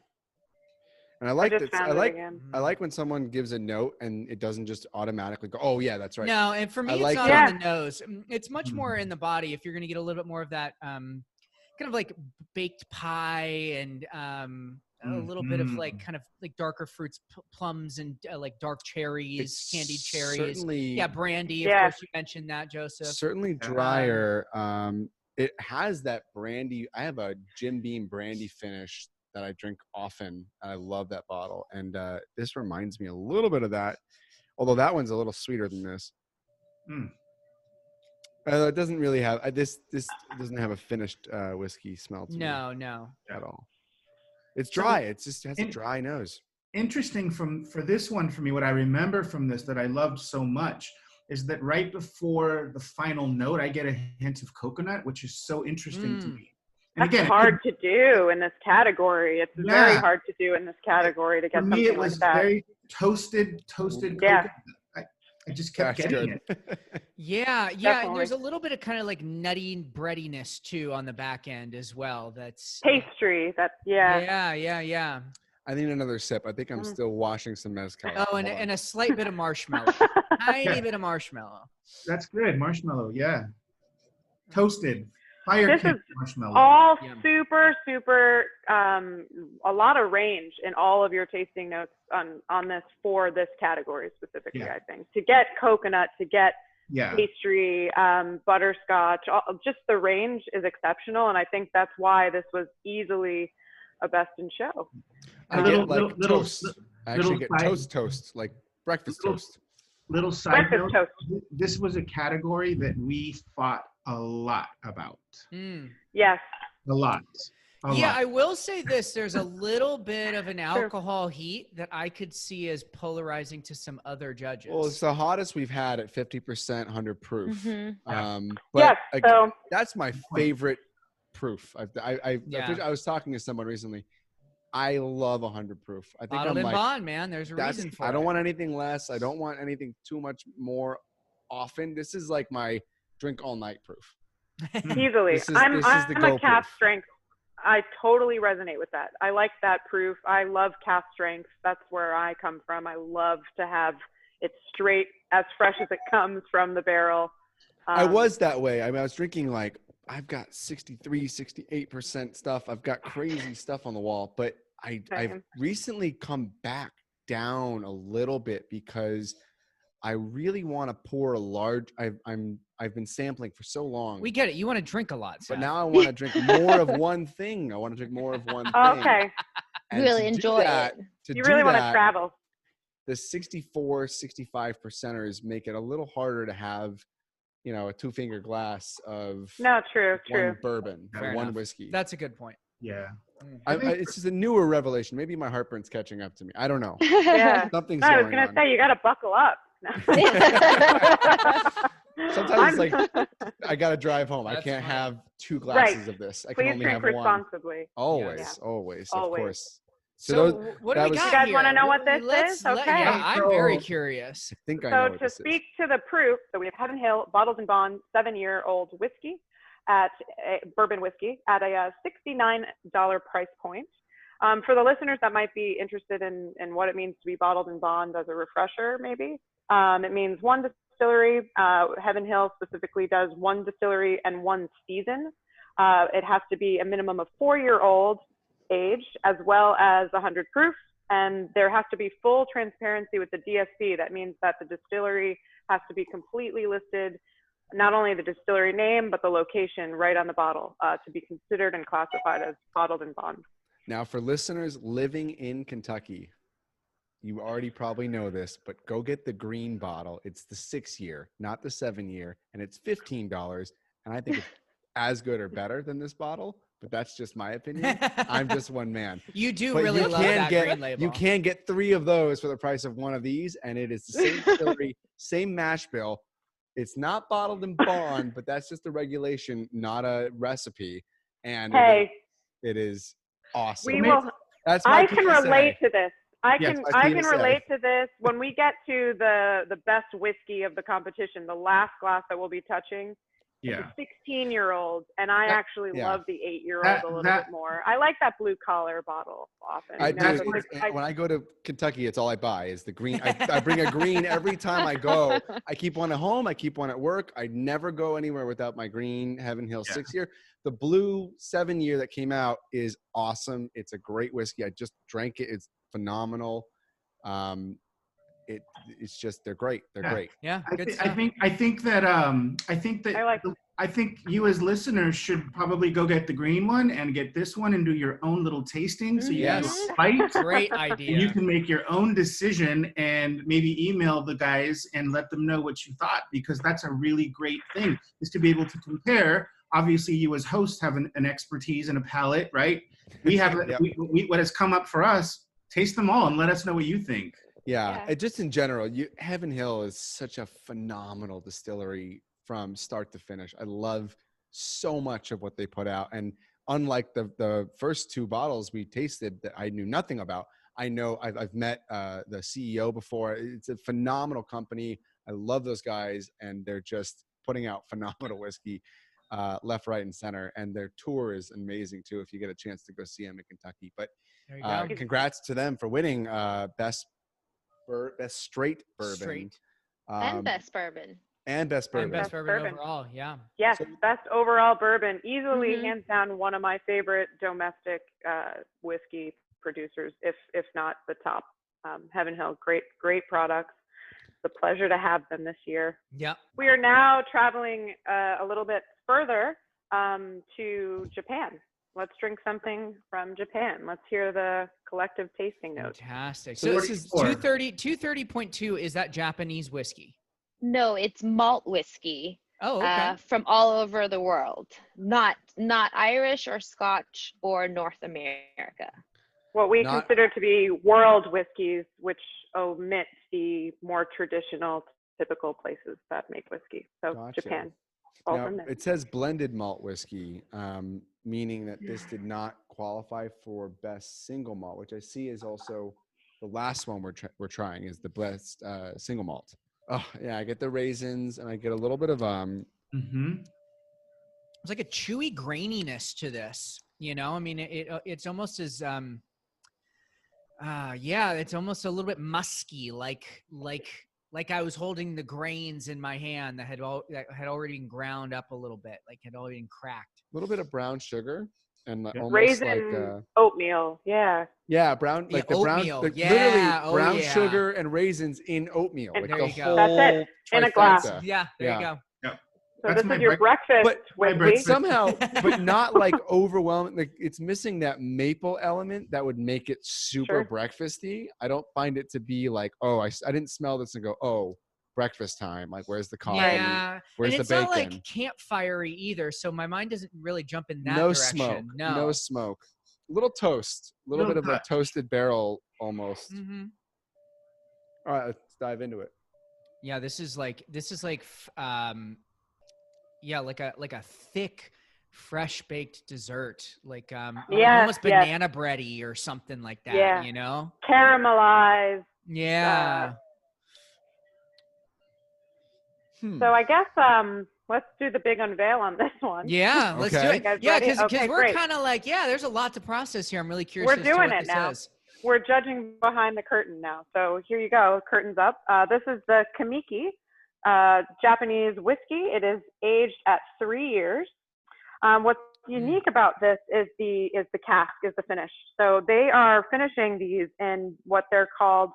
And I like this. I like when someone gives a note and it doesn't just automatically go, oh yeah, that's right. No, and for me, it's like not that. on the nose. It's much more in the body. If you're going to get a little bit more of that, kind of like baked pie and a little bit of like kind of like darker fruits, plums and like dark cherries, candied cherries. Certainly, yeah, brandy. Of course, you mentioned that, Joseph. Certainly drier. It has that brandy. I have a Jim Beam brandy finish that I drink often. I love that bottle, and this reminds me a little bit of that. Although that one's a little sweeter than this. It doesn't really have this doesn't have a finished whiskey smell to me. No, at all. It's dry. It just has a dry nose. Interesting for this one for me, what I remember from this that I loved so much is that right before the final note, I get a hint of coconut, which is so interesting to me. And That's hard to do in this category. It's very hard to do in this category to get something like that. For me, it was very toasted coconut. I just kept getting it. Yeah. And there's a little bit of kind of like nutty breadiness too on the back end as well. That's pastry. Yeah. I need another sip. I think I'm still washing some mezcal. Oh, and a slight bit of marshmallow. Tiny bit of marshmallow. That's good. Marshmallow, yeah. Toasted. Fire cake marshmallow. All super, a lot of range in all of your tasting notes on this for this category specifically, I think. To get coconut, to get pastry, butterscotch, just the range is exceptional. And I think that's why this was easily a best in show. I get like toast. I actually get toast, like breakfast toast. Little side note, this was a category that we fought a lot about. Yes. A lot. I will say this. There's a little bit of an alcohol heat that I could see as polarizing to some other judges. Well, it's the hottest we've had at 50%, 100 proof. But that's my favorite proof. I was talking to someone recently. I love 100 proof. I think Bottled in bond, man. There's a reason for it. I don't want anything less. I don't want anything too much more often. This is like my drink all night proof. Easily. I'm a cask strength. I totally resonate with that. I like that proof. I love cask strength. That's where I come from. I love to have it straight, as fresh as it comes from the barrel. I was that way. I mean, I was drinking like, I've got 63, 68% stuff. I've got crazy stuff on the wall, but I've recently come back down a little bit because I really want to pour a large. I've been sampling for so long. We get it. You want to drink a lot, but now I want to drink more of one thing. I want to drink more of one thing. Okay. And really enjoy it. You really want to travel. The 64, 65%ers make it a little harder to have, a 2-finger glass of true. bourbon or one whiskey. That's a good point. Yeah. It's just a newer revelation. Maybe my heartburn's catching up to me. I don't know. Yeah. Something's I was going going to on. say, you got to buckle up. Sometimes it's like, I got to drive home. I can't have 2 glasses of this. I can only have one. Please drink responsibly. Always, of course. So what do we got? You guys want to know what this is? Okay. I'm very curious. I think I know what this is. So to speak to the proof, so we have Heaven Hill Bottles and Bond 7-year-old whiskey bourbon whiskey at a $69 price point. For the listeners that might be interested in what it means to be bottled in bond, as a refresher, maybe, it means one distillery. Heaven Hill specifically does one distillery and one season. It has to be a minimum of 4-year-old aged, as well as 100 proof. And there has to be full transparency with the DSC. That means that the distillery has to be completely listed, not only the distillery name, but the location right on the bottle, to be considered and classified as bottled in bond. Now, for listeners living in Kentucky, you already probably know this, but go get the green bottle. It's the 6-year, not the 7-year, and it's $15. And I think it's as good or better than this bottle, but that's just my opinion. I'm just one man. You do but really you love that green label. You can get 3 of those for the price of one of these, and it is the same distillery, same mash bill. It's not bottled in bond, but that's just the regulation, not a recipe. And it is awesome. I can relate to this. I can relate to this. When we get to the best whiskey of the competition, the last glass that we'll be touching, it's a 16-year-old, and I actually love the 8-year-old a little bit more. I like that blue collar bottle often. I do. When I go to Kentucky, it's all I buy is the green. I bring a green every time I go. I keep one at home. I keep one at work. I never go anywhere without my green Heaven Hill 6-year. The blue 7-year that came out is awesome. It's a great whiskey. I just drank it. It's phenomenal. It's just they're great. They're great. Yeah. I think you as listeners should probably go get the green one and get this one and do your own little tasting. So you have a fight. Great idea. And you can make your own decision and maybe email the guys and let them know what you thought, because that's a really great thing, is to be able to compare. Obviously, you as hosts have an expertise and a palate, right? We have what has come up for us. Taste them all and let us know what you think. Yeah. Just in general, Heaven Hill is such a phenomenal distillery from start to finish. I love so much of what they put out. And unlike the first 2 bottles we tasted that I knew nothing about, I know I've met the CEO before. It's a phenomenal company. I love those guys, and they're just putting out phenomenal whiskey left, right, and center. And their tour is amazing too, if you get a chance to go see them in Kentucky. But congrats to them for winning best straight bourbon. And best bourbon. And best bourbon. And best bourbon overall, yeah. Yes, best overall bourbon. Easily, hands down, one of my favorite domestic whiskey producers, if not the top. Heaven Hill, great products. It's a pleasure to have them this year. Yep. We are now traveling a little bit further to Japan. Let's drink something from Japan. Let's hear the collective tasting notes. Fantastic. So this is 230.2. Is that Japanese whiskey? No, it's malt whiskey. Oh, okay. From all over the world, not Irish or Scotch or North America. What we consider to be world whiskeys, which omit the more traditional, typical places that make whiskey. So gotcha. Japan. Now, it says blended malt whiskey, meaning that this did not qualify for best single malt, which I see is also the last one we're trying is the best single malt. Oh yeah, I get the raisins and I get a little bit of It's like a chewy graininess to this, you know. I mean, it's almost as it's almost a little bit musky, like I was holding the grains in my hand that had already been ground up a little bit, like had already been cracked. A little bit of brown sugar and almost raisin like oatmeal. Brown, like the brown, like literally brown sugar and raisins in oatmeal. And like there you go. That's it. In a glass. Yeah, there you go. So this is your breakfast. But somehow, but not like overwhelming. Like it's missing that maple element that would make it super breakfasty. I don't find it to be like, oh, I didn't smell this and go, oh, breakfast time. Like, where's the coffee? Yeah. Where's and the bacon? It's not like campfirey either. So my mind doesn't really jump in that no direction. Smoke. No. No smoke. Little toast. A little bit of a toasted barrel almost. Mm-hmm. All right, let's dive into it. Yeah, this is like like a thick, fresh baked dessert, like almost banana bready or something like that. You know, caramelized. Yeah. So I guess let's do the big unveil on this one. Yeah, let's do Okay. it. guys Yeah, ready? because Okay, we're great. kind of like, yeah, there's a lot to process here. I'm really curious We're as to doing what it this now. is. We're judging behind the curtain now. So here you go, curtains up. This is the Kamiki Japanese whiskey. It is aged at 3 years. What's unique about this is the cask, is the finish. So they are finishing these in what they're called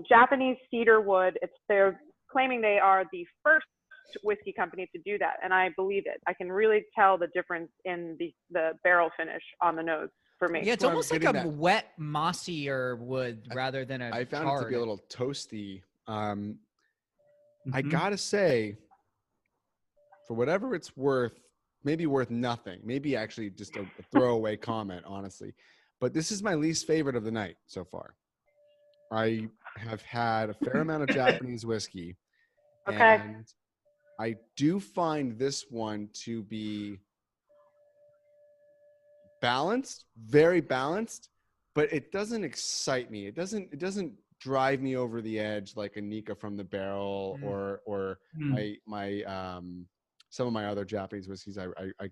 Japanese cedar wood. They're claiming they are the first whiskey company to do that, and I believe it. I can really tell the difference in the barrel finish on the nose for me. Yeah, it's almost like a wet, mossier wood rather than a I found charred. it to be a little toasty. I gotta say, for whatever it's worth, maybe worth nothing. Maybe actually just a throwaway comment, honestly. But this is my least favorite of the night so far. I have had a fair amount of Japanese whiskey. Okay. And I do find this one to be balanced, very balanced, but it doesn't excite me. It doesn't drive me over the edge like a Nika from the barrel or my some of my other Japanese whiskeys I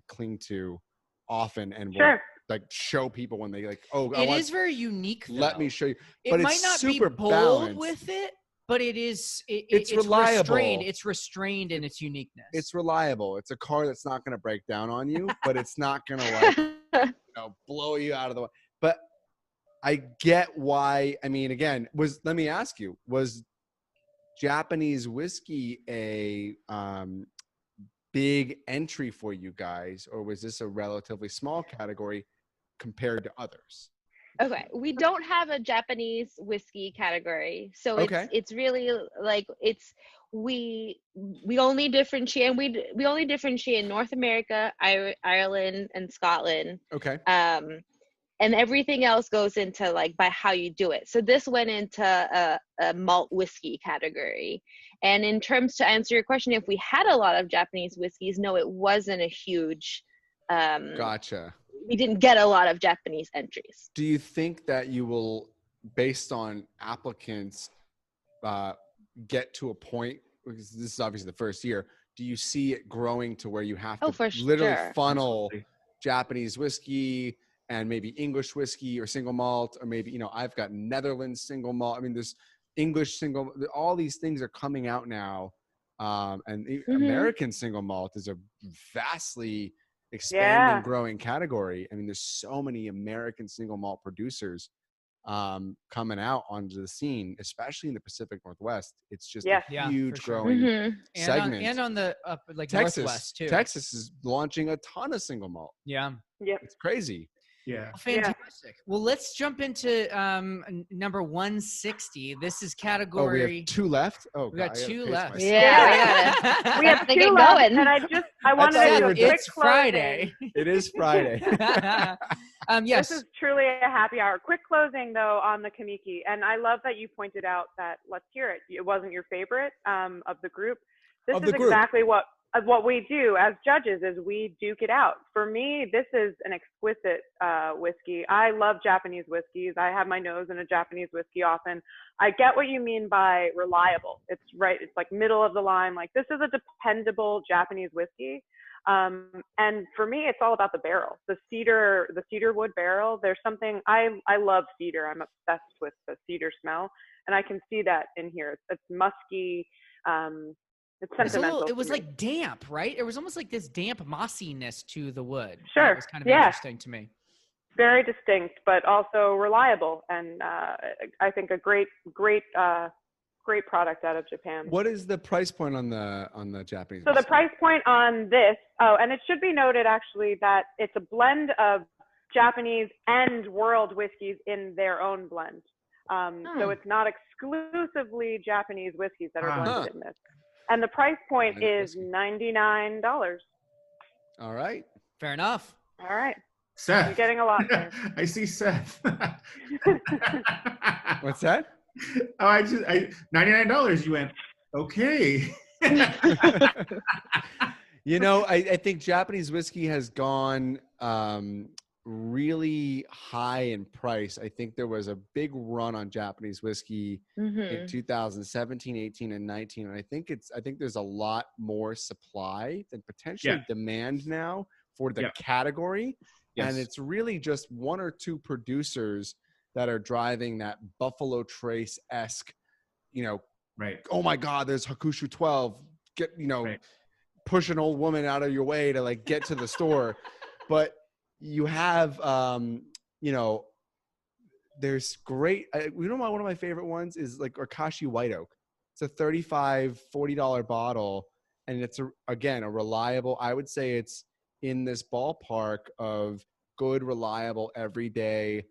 cling to often and will like show people when they like, oh, it is very unique. Let me show you. It But might it's not super be bold balanced with it, but it is. It's reliable. It's restrained in its uniqueness. It's reliable. It's a car that's not going to break down on you, but it's not going to like blow you out of the way. But I get why. I mean, again, let me ask you: was Japanese whiskey a big entry for you guys, or was this a relatively small category compared to others? Okay, we don't have a Japanese whiskey category, so it's really like we only differentiate we only differentiate in North America, Ireland, and Scotland. Okay. And everything else goes into like by how you do it. So this went into a malt whiskey category. And in terms to answer your question, if we had a lot of Japanese whiskeys, no, it wasn't a huge. Gotcha. We didn't get a lot of Japanese entries. Do you think that you will, based on applicants, get to a point, because this is obviously the first year, do you see it growing to where you have to literally funnel Japanese whiskey and maybe English whiskey or single malt, or maybe, I've got Netherlands single malt. I mean, there's English single, all these things are coming out now. And American single malt is a vastly expanding, growing category. I mean, there's so many American single malt producers coming out onto the scene, especially in the Pacific Northwest. It's just a huge growing segment. And on the like Texas, Northwest too. Texas is launching a ton of single malt. Yeah. It's crazy. Yeah. Fantastic. Well, let's jump into number 160. This is category. Oh, we have two left. Oh, we got two left. Yeah. We have two left, and I wanted to do a quick It's Friday. It is Friday. Yes. This is truly a happy hour. Quick closing though on the Kamiki, and I love that you pointed out that let's hear it. It wasn't your favorite of the group. This is exactly what we do as judges is we duke it out. For me, this is an exquisite whiskey. I love Japanese whiskeys. I have my nose in a Japanese whiskey often. I get what you mean by reliable. It's right. It's like middle of the line. Like this is a dependable Japanese whiskey. And for me, it's all about the barrel, the cedar wood barrel. There's something, I love cedar. I'm obsessed with the cedar smell. And I can see that in here. It's musky. It's sentimental. It was like damp, right? It was almost like this damp mossiness to the wood. Sure. That was kind of interesting to me. Very distinct, but also reliable, and I think a great product out of Japan. What is the price point on the Japanese? So the price point on this, and it should be noted actually that it's a blend of Japanese and world whiskeys in their own blend. So it's not exclusively Japanese whiskeys that are blended in this. And the price point is $99. All right. Fair enough. All right. Seth. You're getting a lot there. I see Seth. What's that? Oh, $99. You went, okay. I think Japanese whiskey has gone really high in price. I think there was a big run on Japanese whiskey in 2017, 18, and 19. And I think there's a lot more supply than potentially demand now for the category. Yes. And it's really just one or two producers that are driving that Buffalo Trace-esque, oh my God, there's Hakushu 12. Get, push an old woman out of your way to like get to the store. But you have, there's great, one of my favorite ones is like Orkashi White Oak. It's a $35, $40 bottle. And it's, again, a reliable, I would say it's in this ballpark of good, reliable, everyday,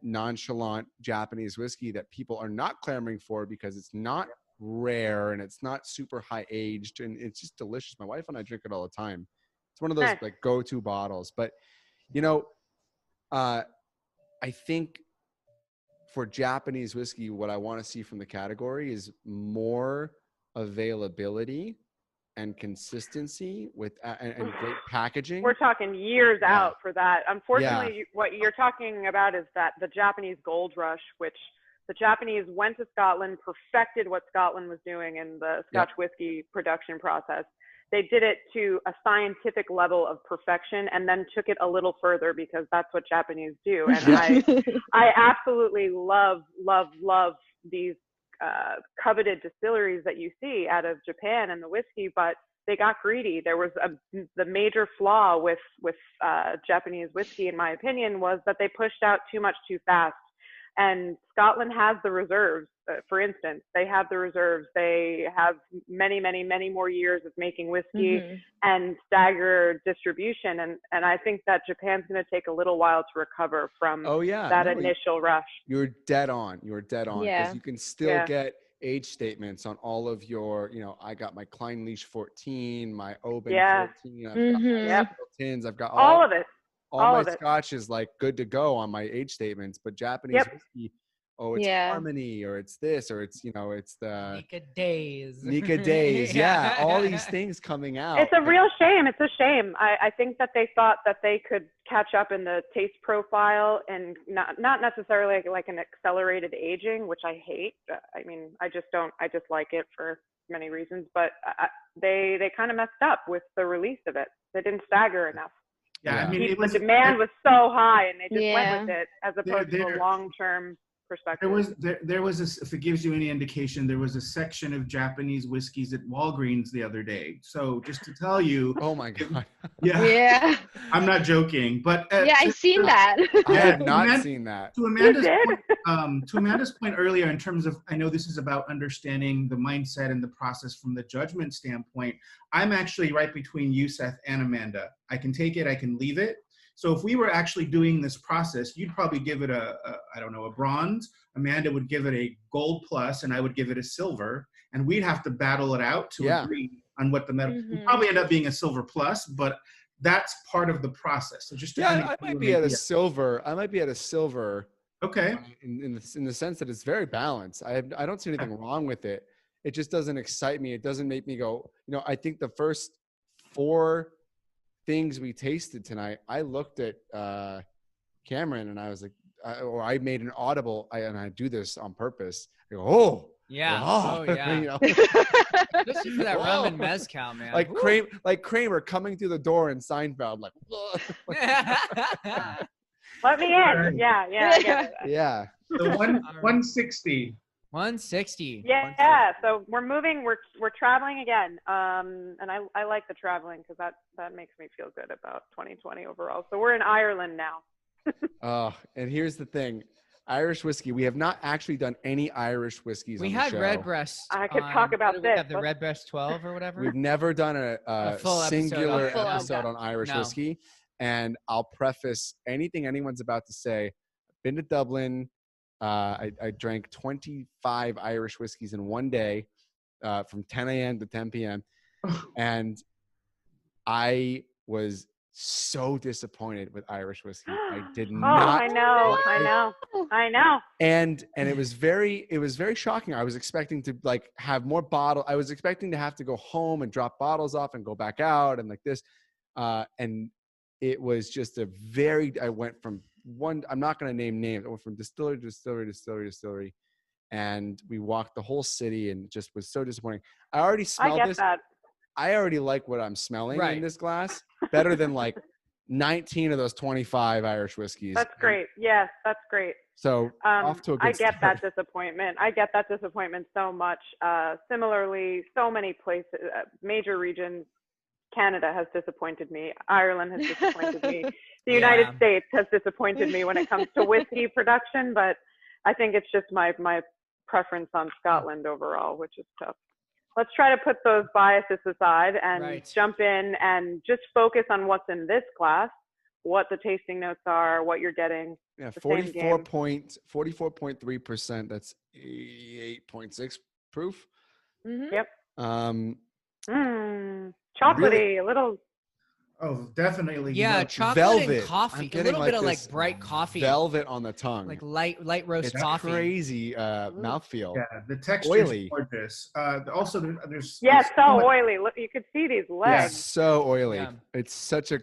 nonchalant Japanese whiskey that people are not clamoring for because it's not rare and it's not super high aged and it's just delicious. My wife and I drink it all the time. It's one of those like go-to bottles. But I think for Japanese whiskey, what I want to see from the category is more availability and consistency with and great packaging. We're talking years out for that. Unfortunately, what you're talking about is that the Japanese gold rush, which the Japanese went to Scotland, perfected what Scotland was doing in the Scotch whiskey production process. They did it to a scientific level of perfection and then took it a little further because that's what Japanese do. And I absolutely love these coveted distilleries that you see out of Japan and the whiskey, but they got greedy. There was the major flaw with Japanese whiskey, in my opinion, was that they pushed out too much too fast. And Scotland has the reserves. For instance, they have the reserves. They have many, many, many more years of making whiskey and staggered distribution. And I think that Japan's going to take a little while to recover from that initial rush. You're dead on. Because you can still get age statements on all of your, I got my Kleinlich 14, my Oban 14, I've got my tins, I've got all of it. All my Scotch is like good to go on my age statements, but Japanese whiskey, it's Harmony, or it's this, or it's it's the Nika Days, all these things coming out. It's a real shame. It's a shame. I think that they thought that they could catch up in the taste profile and not necessarily like an accelerated aging, which I hate. I mean, I just like it for many reasons, but they kind of messed up with the release of it. They didn't stagger enough. Yeah, I mean, the demand was so high, and they just went with it as opposed to a long-term perspective. There was if it gives you any indication, there was a section of Japanese whiskeys at Walgreens the other day. So just to tell you, oh my God, I'm not joking, but I've seen that. I have not seen that. To Amanda's point earlier, in terms of, I know this is about understanding the mindset and the process from the judgment standpoint. I'm actually right between you, Seth, and Amanda. I can take it, I can leave it. So if we were actually doing this process, you'd probably give it a bronze. Amanda would give it a gold plus, and I would give it a silver. And we'd have to battle it out to agree on what the medal. We'd probably end up being a silver plus, but that's part of the process. So just I might be at a silver. Okay. In the sense that it's very balanced. I don't see anything wrong with it. It just doesn't excite me. It doesn't make me go, I think the first 4 things we tasted tonight, I looked at Cameron and I was like, I made an audible, and I do this on purpose. I go, oh yeah. Especially for that rum and mezcal, man. Like Kramer coming through the door in Seinfeld, like, let me in. Yeah, I get it. Yeah. So 160. 160. Yeah. So we're moving. We're traveling again. And I like the traveling because that makes me feel good about 2020 overall. So we're in Ireland now. And here's the thing. Irish whiskey. We have not actually done any Irish whiskeys on the show. We had Redbreast. I could talk about this. The Redbreast 12 or whatever. We've never done a singular episode on Irish whiskey. And I'll preface anything anyone's about to say. I've been to Dublin. I drank 25 Irish whiskeys in one day, from 10 a.m. to 10 p.m. And I was so disappointed with Irish whiskey. I did not. I know. And it was very shocking. I was expecting to like have more bottle. I was expecting to have to go home and drop bottles off and go back out and like this. And it was just I went from I'm not going to name names. I went from distillery to distillery to distillery to distillery. And we walked the whole city and it just was so disappointing. I already smelled this. That. I already like what I'm smelling in this glass better than like 19 of those 25 Irish whiskeys. That's great. Yes, that's great. So off to a good start. That disappointment. I get that disappointment so much. Similarly, so many places, major regions, Canada has disappointed me. Ireland has disappointed me. The United States has disappointed me when it comes to whiskey production, but I think it's just my preference on Scotland overall, which is tough. Let's try to put those biases aside and jump in and just focus on what's in this glass, what the tasting notes are, what you're getting. Yeah, 44.3%. That's 8.6 proof. Mm-hmm. Yep. Chocolatey, really, a little. Oh, definitely. Yeah, chocolate velvet. and coffee. A little bit of like bright coffee. Velvet on the tongue. Like light roast coffee. It's crazy mouthfeel. Yeah, the texture is gorgeous. Also, there's oily. Look, you could see these legs. Yeah, so oily. Yeah. It's such a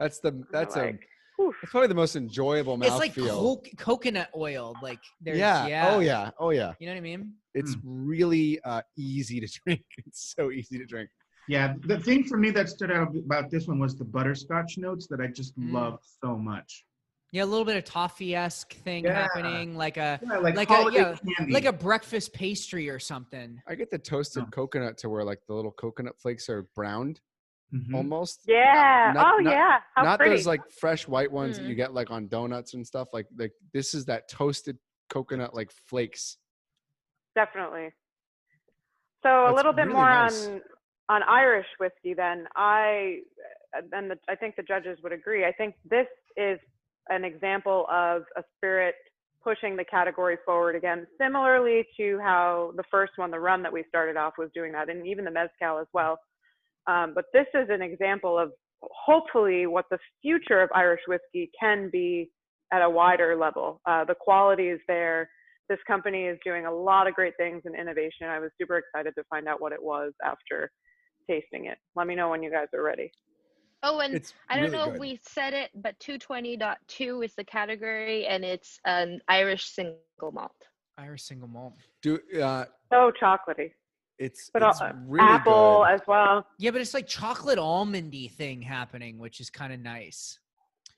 that's probably the most enjoyable mouthfeel. It's like coconut oil. Like there's Oh yeah. You know what I mean? It's really easy to drink. It's so easy to drink. Yeah, the thing for me that stood out about this one was the butterscotch notes that I just loved so much. Yeah, a little bit of toffee-esque thing happening, like a breakfast pastry or something. I get the toasted coconut to where like the little coconut flakes are browned, almost. Yeah. How not pretty. Those like fresh white ones that you get like on donuts and stuff. Like this is that toasted coconut like flakes. Definitely. So a little bit more on Irish whiskey, then I think the judges would agree. I think this is an example of a spirit pushing the category forward again, similarly to how the first one, the rum that we started off, was doing that, and even the mezcal as well. But this is an example of hopefully what the future of Irish whiskey can be at a wider level. The quality is there. This company is doing a lot of great things in innovation. I was super excited to find out what it was after tasting it. Let me know when you guys are ready. Oh, and I don't know if we said it, but 220.2 is the category, and it's an Irish single malt. Irish single malt. So chocolatey. It's really apple good as well. Yeah, but it's like chocolate almondy thing happening, which is kind of nice.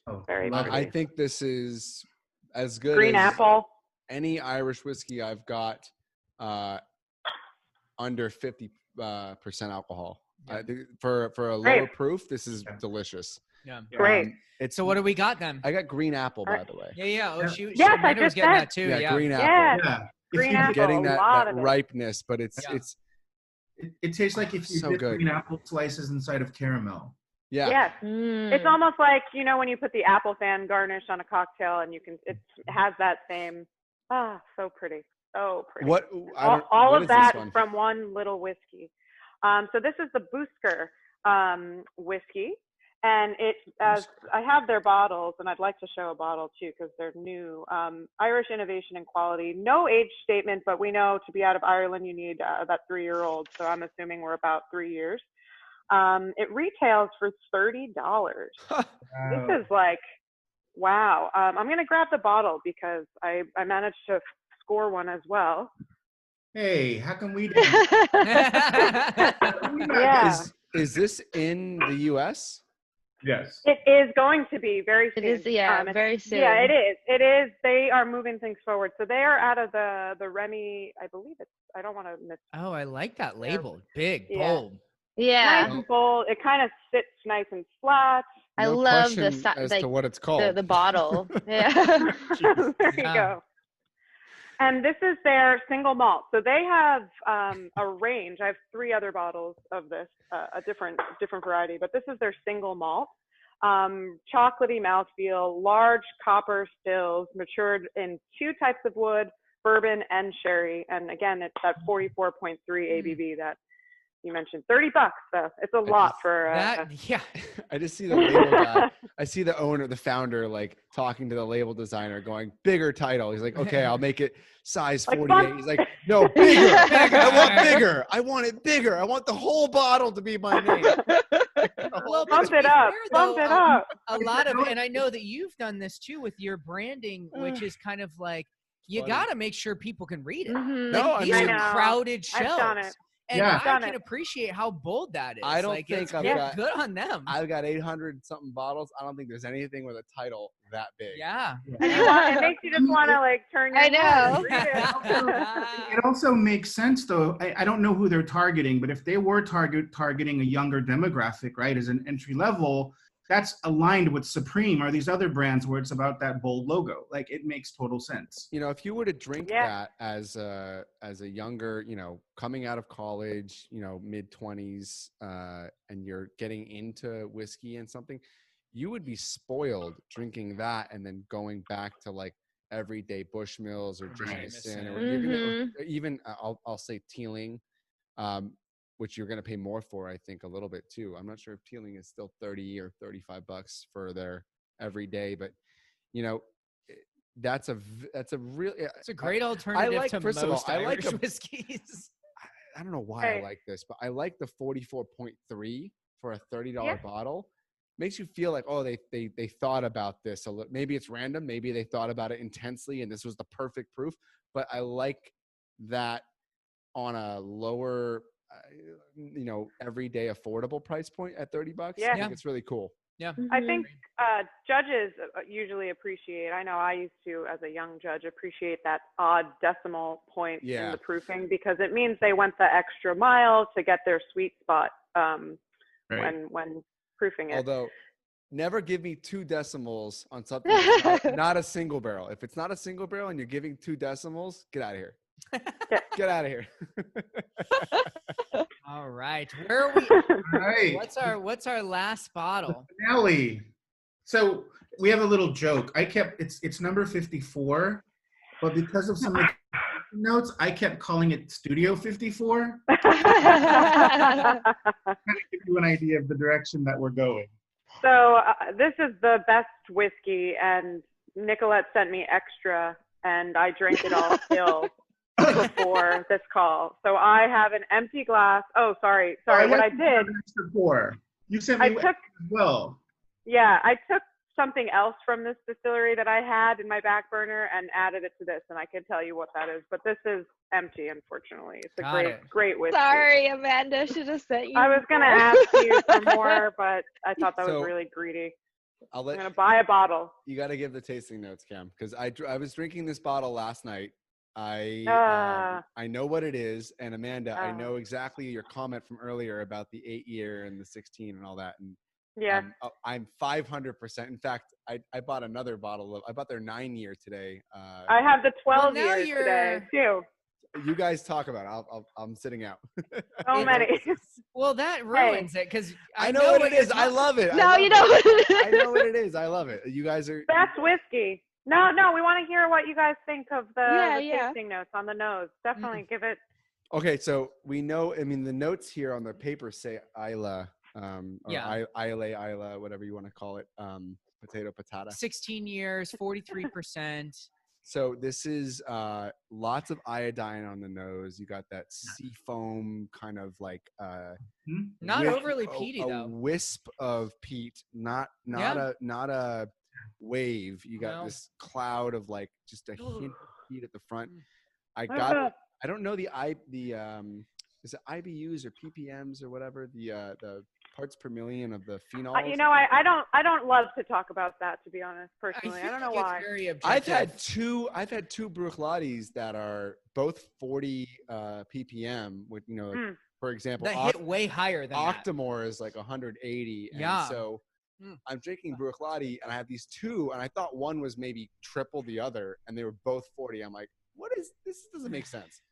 Oh, very nice. I think this is as good green as apple. Any Irish whiskey I've got under 50% alcohol. I think for a lower proof, this is delicious. Yeah. Great. So what do we got then? I got green apple, by the way. Yeah. Oh, yes, I just getting said that too. Yeah, green apple. Yeah. Green apple. Getting that ripeness, but it tastes like if you dip green apple slices inside of caramel. Yeah. Yes. It's almost like, when you put the apple fan garnish on a cocktail, and it has that same, so pretty. So pretty. All of that from one little whiskey. So this is the Busker whiskey, and I have their bottles, and I'd like to show a bottle too because they're new. Irish innovation and quality. No age statement, but we know to be out of Ireland you need about 3-year-old. So I'm assuming we're about 3 years. It retails for $30. This is like, wow. I'm gonna grab the bottle because I managed to score one as well. Hey, how come we didn't? Yeah. Is this in the U.S.? Yes. It is going to be very soon. It is, very soon. Yeah, it is. It is. They are moving things forward. So they are out of the Remy, I believe it's, I don't want to miss. Oh, I like that label. Big, bold. Yeah. Nice and bold. It kind of sits nice and flat. I love the as to what it's called. The bottle. Yeah. There you go. And this is their single malt. So they have a range. I have 3 other bottles of this, a different variety, but this is their single malt. Chocolatey mouthfeel, large copper stills, matured in 2 types of wood, bourbon and sherry. And again, it's that 44.3 ABV that you mentioned. $30 though. It's a lot for that. Yeah. I just see the label guy. I see the owner, the founder, like talking to the label designer, going, "Bigger title." He's like, "Okay, I'll make it size 48." He's like, "No, bigger. I want bigger. I want it bigger. I want the whole bottle to be my name." Well, Bump it up. Bump it up. A lot of, and I know that you've done this too with your branding, which is kind of like, you got to make sure people can read it. Mm-hmm. No, Like, these I mean, are crowded I've done shelves. it. And Yeah. I can appreciate how bold that is. I don't like, think it's I've good, got- good on them. I've got 800 something bottles. I don't think there's anything with a title that big. Yeah. And it makes you just want to like turn your I head know. and read it. It also makes sense, though. I don't know who they're targeting, but if they were targeting a younger demographic, right, as an entry level, that's aligned with Supreme or these other brands where it's about that bold logo. Like, it makes total sense. You know, if you were to drink that as a younger, you know, coming out of college, you know, mid-20s, and you're getting into whiskey and something, you would be spoiled drinking that and then going back to like everyday Bushmills or Jameson, or you're gonna even I'll say Teeling, which you're going to pay more for, I think, a little bit too. I'm not sure if Teeling is still $30 or $35 for their everyday, but you know, that's a real. It's a great alternative to first of all, most Irish whiskeys. I don't know why I like this, but I like the 44.3 for a $30 bottle. Makes you feel like, oh, they thought about this a little. Maybe it's random. Maybe they thought about it intensely, and this was the perfect proof. But I like that on a lower, you know, everyday affordable price point at $30. Yeah. I think it's really cool. Yeah. I think judges usually appreciate, I know I used to, as a young judge, appreciate that odd decimal point in the proofing, because it means they went the extra mile to get their sweet spot when proofing it. Although, never give me 2 decimals on something that's not a single barrel. If it's not a single barrel and you're giving 2 decimals, get out of here. Get out of here. All right. Where are we? All right. What's our last bottle? Finale. So we have a little joke. It's number 54, but because of some of the notes, I kept calling it Studio 54. Kind of give you an idea of the direction that we're going. So this is the best whiskey, and Nicolette sent me extra, and I drank it all still before this call. So I have an empty glass. Oh, sorry. What I did. You sent me as well. Yeah, I took something else from this distillery that I had in my back burner and added it to this, and I can tell you what that is. But this is empty, unfortunately. It's a great whiskey. Sorry, Amanda. Should have sent you. I was gonna ask you for more, but I thought that was really greedy. I'm gonna buy a bottle. You got to give the tasting notes, Cam, because I was drinking this bottle last night. I know what it is, and Amanda, I know exactly your comment from earlier about the 8-year and the 16 and all that. And yeah, I'm 500%. In fact, I bought another bottle I bought their 9-year today. I have the 12 years today too. You guys talk about it. I'm sitting out. So many. Well, that ruins it, because I know what it is. I love it. No, you don't. I know what it is. I love it. You guys are best whiskey. No, we want to hear what you guys think of the tasting notes on the nose. Definitely give it. Okay, so we know. I mean, the notes here on the paper say Isla, Isla, whatever you want to call it. Potato patata. 16 years, 43%. So this is lots of iodine on the nose. You got that sea foam kind of like not overly peaty though. A wisp of peat, not a wave. You got this cloud of like just a hint of peat at the front. I don't know the is it IBUs or ppms or whatever, the parts per million of the phenols. I don't love to talk about that, to be honest, personally. I don't know why. I've had two Bruichlades that are both 40 ppm with, for example, that hit way higher than Octomore is like 180. And so I'm drinking Bruichladi and I have these two, and I thought one was maybe triple the other, and they were both 40. I'm like, what is this? Doesn't make sense.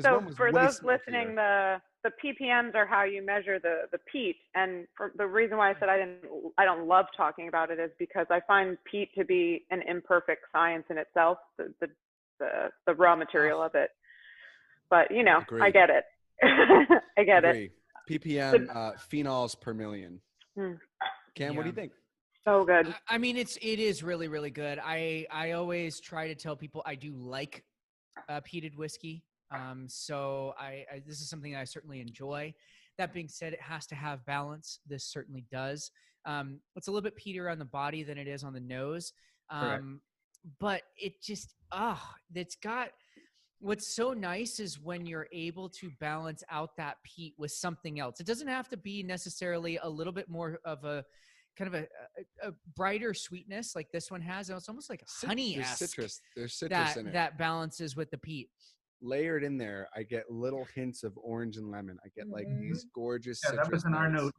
So for those listening, the ppms are how you measure the peat, and for the reason why I said I don't love talking about it is because I find peat to be an imperfect science in itself, the raw material of it. But I get it. I get it. ppm phenols per million. Cam, what do you think? So good. I mean, it is really, really good. I always try to tell people I do like peated whiskey. So this is something I certainly enjoy. That being said, it has to have balance. This certainly does. It's a little bit peatier on the body than it is on the nose. But it just, it's got, what's so nice is when you're able to balance out that peat with something else. It doesn't have to be necessarily a little bit more of a kind of a brighter sweetness like this one has. It's almost like a honey-esque. There's citrus in it. That balances with the peat. Layered in there, I get little hints of orange and lemon. I get like these gorgeous citrus that was in our notes. note.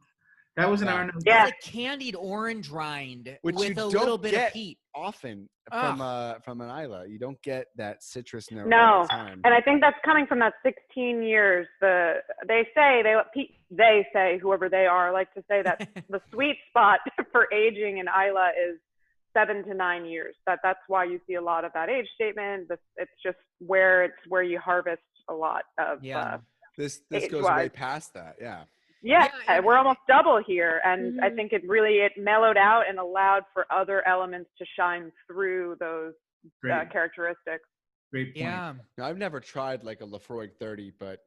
That was in our note. Yeah. It's like candied orange rind Which with you a don't little bit get of peat. Often from an Isla. You don't get that citrus note No, all the time. and I think that's coming from that 16 years. They say whoever they are like to say that the sweet spot for aging in Isla is 7 to 9 years. That's why you see a lot of that age statement. It's just where you harvest a lot of. This goes way past that. Yeah, we're almost double here, and I think it mellowed out and allowed for other elements to shine through those characteristics. Great point. Yeah. Now, I've never tried like a Lafroig 30, but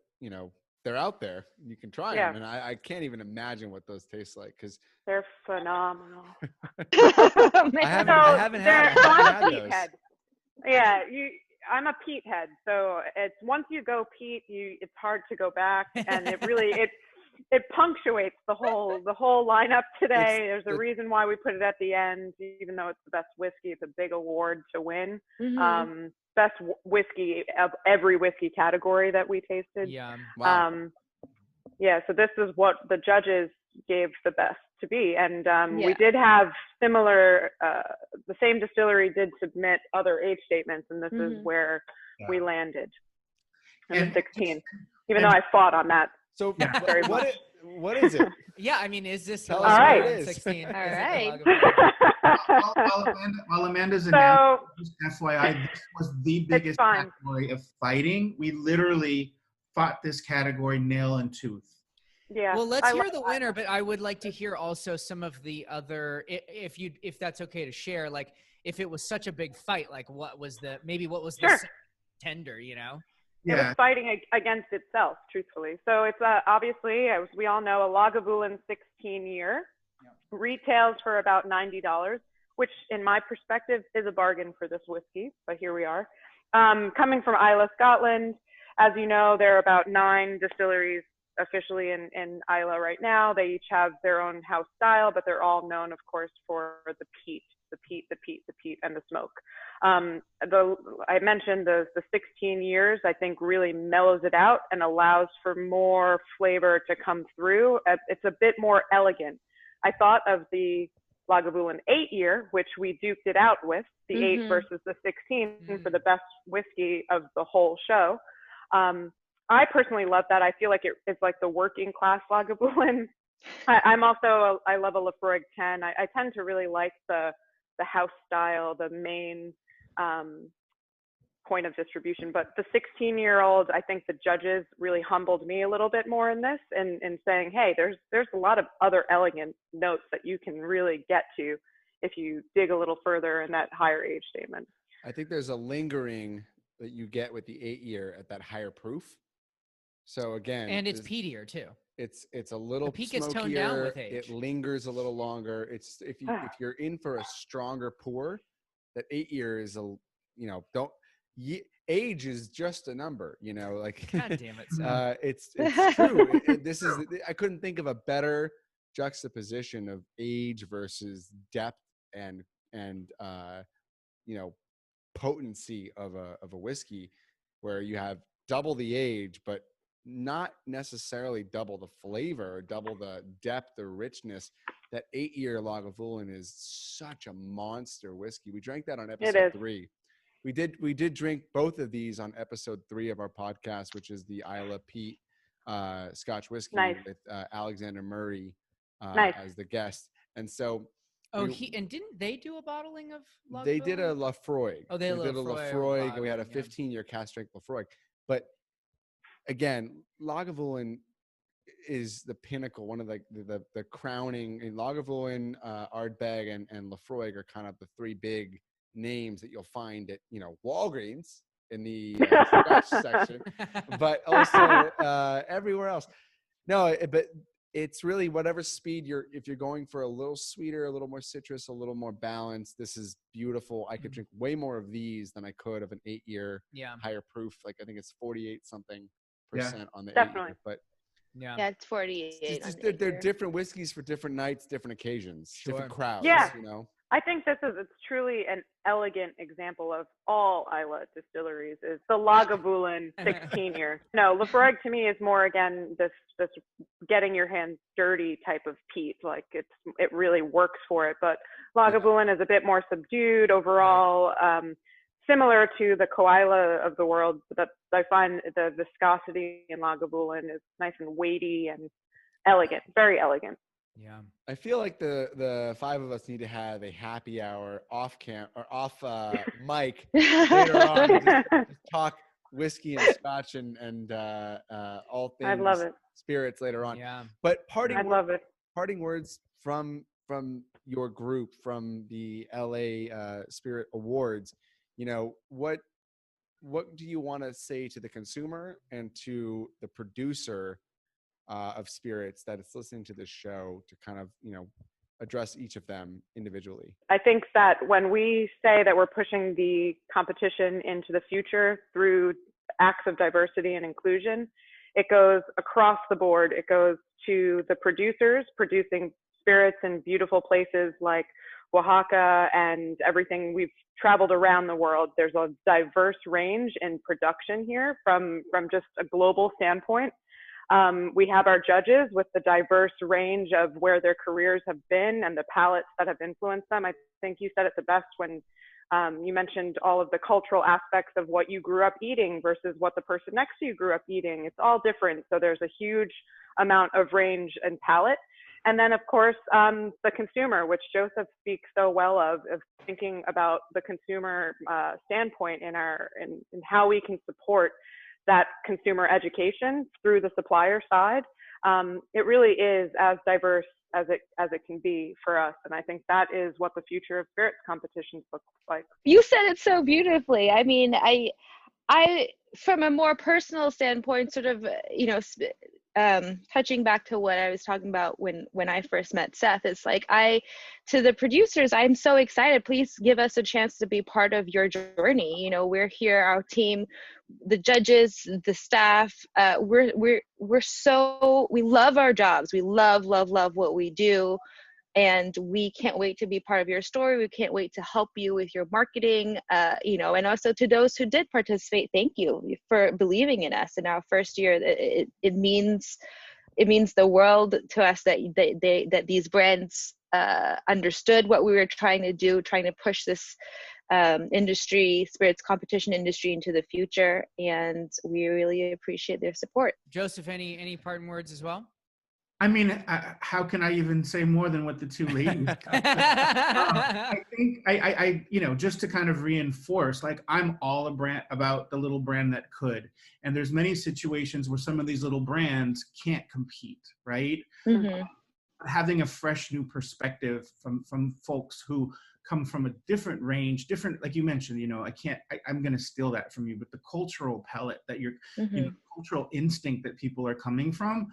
they're out there. You can try them, and I can't even imagine what those taste like because they're phenomenal. I haven't had those. Head. Yeah, I'm a peat head, so it's once you go peat, it's hard to go back, and it punctuates the whole lineup today. There's a reason why we put it at the end, even though it's the best whiskey. It's a big award to win. Best whiskey of every whiskey category that we tasted. Yeah. Wow. So this is what the judges gave the best to be. And we did have similar, the same distillery did submit other age statements, and this is where we landed in the 16, even though I fought on that. So what is it? Yeah, I mean, is this Tell all us right? what it is. 16? All right. While Amanda's announcing, just FYI, this was the biggest category of fighting. We literally fought this category nail and tooth. Yeah. Well, let's hear the winner, but I would like to hear also some of the other, if that's okay to share, like if it was such a big fight, like what was the tender, It was fighting against itself, truthfully. So it's obviously, as we all know, a Lagavulin 16-year. Retails for about $90, which in my perspective is a bargain for this whiskey, but here we are. Coming from Islay, Scotland, as you know, there are about 9 distilleries officially in Islay right now. They each have their own house style, but they're all known, of course, for the peat, and the smoke. I mentioned the 16 years, I think really mellows it out and allows for more flavor to come through. It's a bit more elegant. I thought of the Lagavulin 8-year, which we duked it out with, the 8 versus the 16 for the best whiskey of the whole show. I personally love that. I feel like it's like the working class Lagavulin. I love a Lafroig 10. I tend to really like the house style, the main point of distribution. But the 16-year-old, I think the judges really humbled me a little bit more in this, in saying, hey, there's a lot of other elegant notes that you can really get to if you dig a little further in that higher age statement. I think there's a lingering that you get with the 8-year at that higher proof. So again, and it's peatier too. It's a little peat smokier. Gets toned down with age. It lingers a little longer. It's if you're in for a stronger pour, that 8-year is age is just a number, like God damn it. it's true. This is I couldn't think of a better juxtaposition of age versus depth and potency of a whiskey, where you have double the age but not necessarily double the flavor or double the depth or richness. That 8-year Lagavulin is such a monster whiskey. We drank that on episode 3. We did drink both of these on episode 3 of our podcast, which is the Islay Peat Scotch whiskey with Alexander Murray as the guest. And so didn't they do a bottling of Lagavulin? They did a Lafroig. Oh, they did a Lafroig, and we had a 15-year cask strength Lafroig. But again, Lagavulin is the pinnacle, one of the crowning. In Lagavulin, Ardbeg, and Lafroig are kind of the 3 big names that you'll find at Walgreens in the Scotch section, but also everywhere else. No, but it's really whatever speed if you're going for a little sweeter, a little more citrus, a little more balanced, this is beautiful. I could drink way more of these than I could of an 8-year higher proof. Like I think it's 48 something % on the 8-year, but yeah, it's 48. They're different whiskeys for different nights, different occasions, different crowds. Yeah. You know. I think it's truly an elegant example of all Islay distilleries is the Lagavulin 16-year. No, Lafroig to me is more, again, this getting your hands dirty type of peat. Like it really works for it. But Lagavulin is a bit more subdued overall, similar to the Koila of the world. That I find the viscosity in Lagavulin is nice and weighty and elegant, very elegant. Yeah, I feel like the 5 of us need to have a happy hour off mic later on. Just talk whiskey and scotch and all things. I'd love it. Spirits later on. Yeah, but love it. Parting words from your group, from the LA Spirit Awards. You know, what do you want to say to the consumer and to the producer of spirits that is listening to this show to kind of, you know, address each of them individually? I think that when we say that we're pushing the competition into the future through acts of diversity and inclusion, it goes across the board. It goes to the producers producing spirits in beautiful places like Oaxaca and everything. We've traveled around the world. There's a diverse range in production here from just a global standpoint. We have our judges with the diverse range of where their careers have been and the palates that have influenced them. I think you said it the best when you mentioned all of the cultural aspects of what you grew up eating versus what the person next to you grew up eating. It's all different. So there's a huge amount of range and palate. And then, of course, the consumer, which Joseph speaks so well of thinking about the consumer standpoint in how we can support that consumer education through the supplier side. It really is as diverse as it can be for us. And I think that is what the future of spirits competitions looks like. You said it so beautifully. I mean, I from a more personal standpoint, sort of, you know, touching back to what I was talking about when I first met Seth, it's like to the producers, I'm so excited. Please give us a chance to be part of your journey. You know, we're here, our team, the judges, the staff. We love our jobs. We love what we do. And we can't wait to be part of your story. We can't wait to help you with your marketing, you know, and also to those who did participate, thank you for believing in us in our first year. It means the world to us that these brands understood what we were trying to do, trying to push this spirits competition industry into the future. And we really appreciate their support. Joseph, any parting words as well? I mean, how can I even say more than what the two ladies? I think I you know, just to kind of reinforce, like I'm all about the little brand that could, and there's many situations where some of these little brands can't compete, right? Mm-hmm. Having a fresh new perspective from folks who come from a different range, different, like you mentioned, you know, I'm going to steal that from you, but the cultural palette that you know, cultural instinct that people are coming from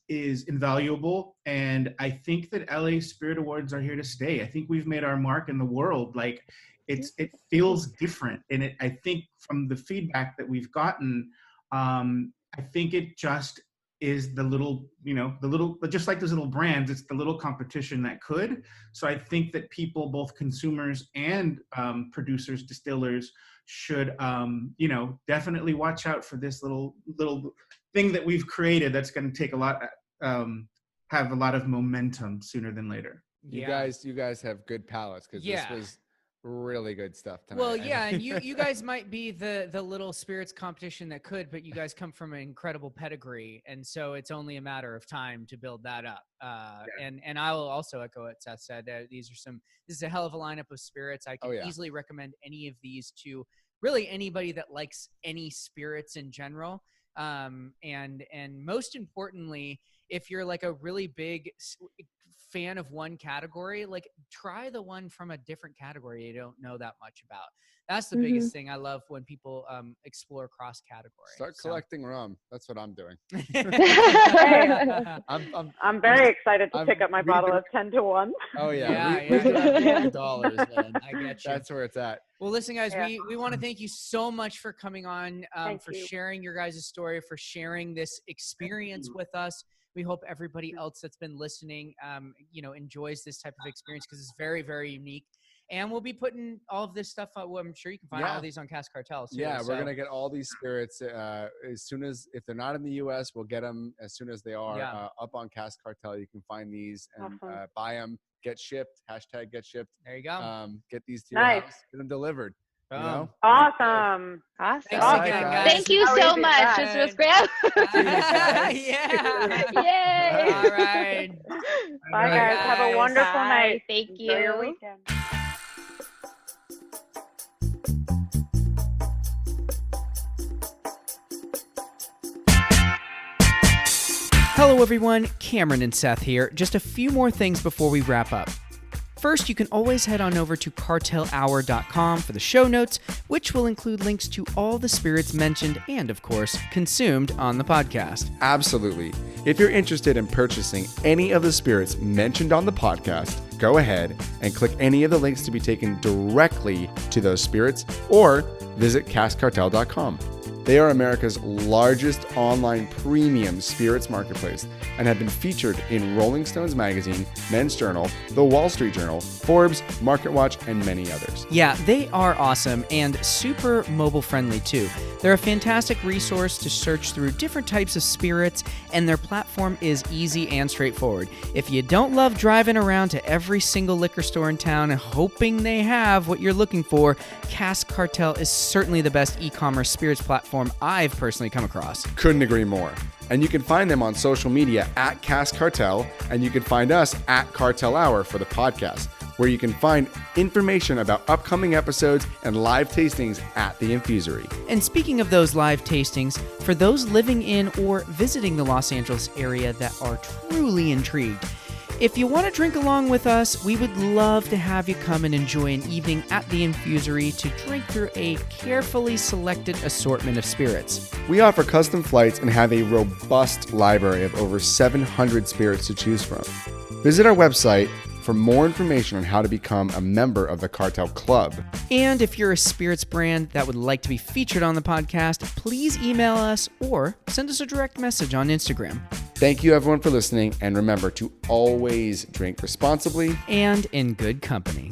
is invaluable. And I think that LA Spirit Awards are here to stay. I think we've made our mark in the world. Like it feels different. And I think from the feedback that we've gotten, I think it just is the little, just like those little brands, it's the little competition that could. So I think that people, both consumers and producers, distillers, should, definitely watch out for this little thing that we've created that's going to take have a lot of momentum sooner than later. You guys have good palates, because this was really good stuff tonight. Well, yeah, and you guys might be the little spirits competition that could, but you guys come from an incredible pedigree, and so it's only a matter of time to build that up. And I will also echo what Seth said. This is a hell of a lineup of spirits. I can easily recommend any of these to really anybody that likes any spirits in general. And most importantly, if you're like a really big fan of one category, like try the one from a different category you don't know that much about. That's the biggest thing. I love when people explore cross category. Start collecting rum. That's what I'm doing. I'm very excited to pick up my bottle of 10 to 1. Oh yeah, $50, man. I get you. That's where it's at. Well, listen, guys, we want to thank you so much for coming on, for sharing your guys' story, for sharing this experience with us. We hope everybody else that's been listening, enjoys this type of experience because it's very, very unique. And we'll be putting all of this stuff up. Well, I'm sure you can find all of these on Cask Cartel. Too, we're going to get all these spirits as soon as, if they're not in the U.S., we'll get them as soon as they are up on Cask Cartel. You can find these and buy them, get shipped, #get shipped. There you go. Get these to your house, get them delivered. You know? Awesome. Thanks again, guys. Thank you so much. This was great. Yeah. Yay. All right. Bye, guys. Have a wonderful night. Thank you. Enjoy your weekend. Hello everyone, Cameron and Seth here. Just a few more things before we wrap up. First, you can always head on over to cartelhour.com for the show notes, which will include links to all the spirits mentioned and, of course, consumed on the podcast. Absolutely. If you're interested in purchasing any of the spirits mentioned on the podcast, go ahead and click any of the links to be taken directly to those spirits or visit caskcartel.com. They are America's largest online premium spirits marketplace and have been featured in Rolling Stones magazine, Men's Journal, The Wall Street Journal, Forbes, MarketWatch, and many others. Yeah, they are awesome and super mobile friendly too. They're a fantastic resource to search through different types of spirits, and their platform is easy and straightforward. If you don't love driving around to every single liquor store in town and hoping they have what you're looking for, Cask Cartel is certainly the best e-commerce spirits platform I've personally come across. Couldn't agree more. And you can find them on social media at Cask Cartel, and you can find us at Cartel Hour for the podcast, where you can find information about upcoming episodes and live tastings at the Infusory. And speaking of those live tastings, for those living in or visiting the Los Angeles area that are truly intrigued, if you want to drink along with us, we would love to have you come and enjoy an evening at the Infusory to drink through a carefully selected assortment of spirits. We offer custom flights and have a robust library of over 700 spirits to choose from. Visit our website for more information on how to become a member of the Cartel Club. And if you're a spirits brand that would like to be featured on the podcast, please email us or send us a direct message on Instagram. Thank you everyone for listening, and remember to always drink responsibly and in good company.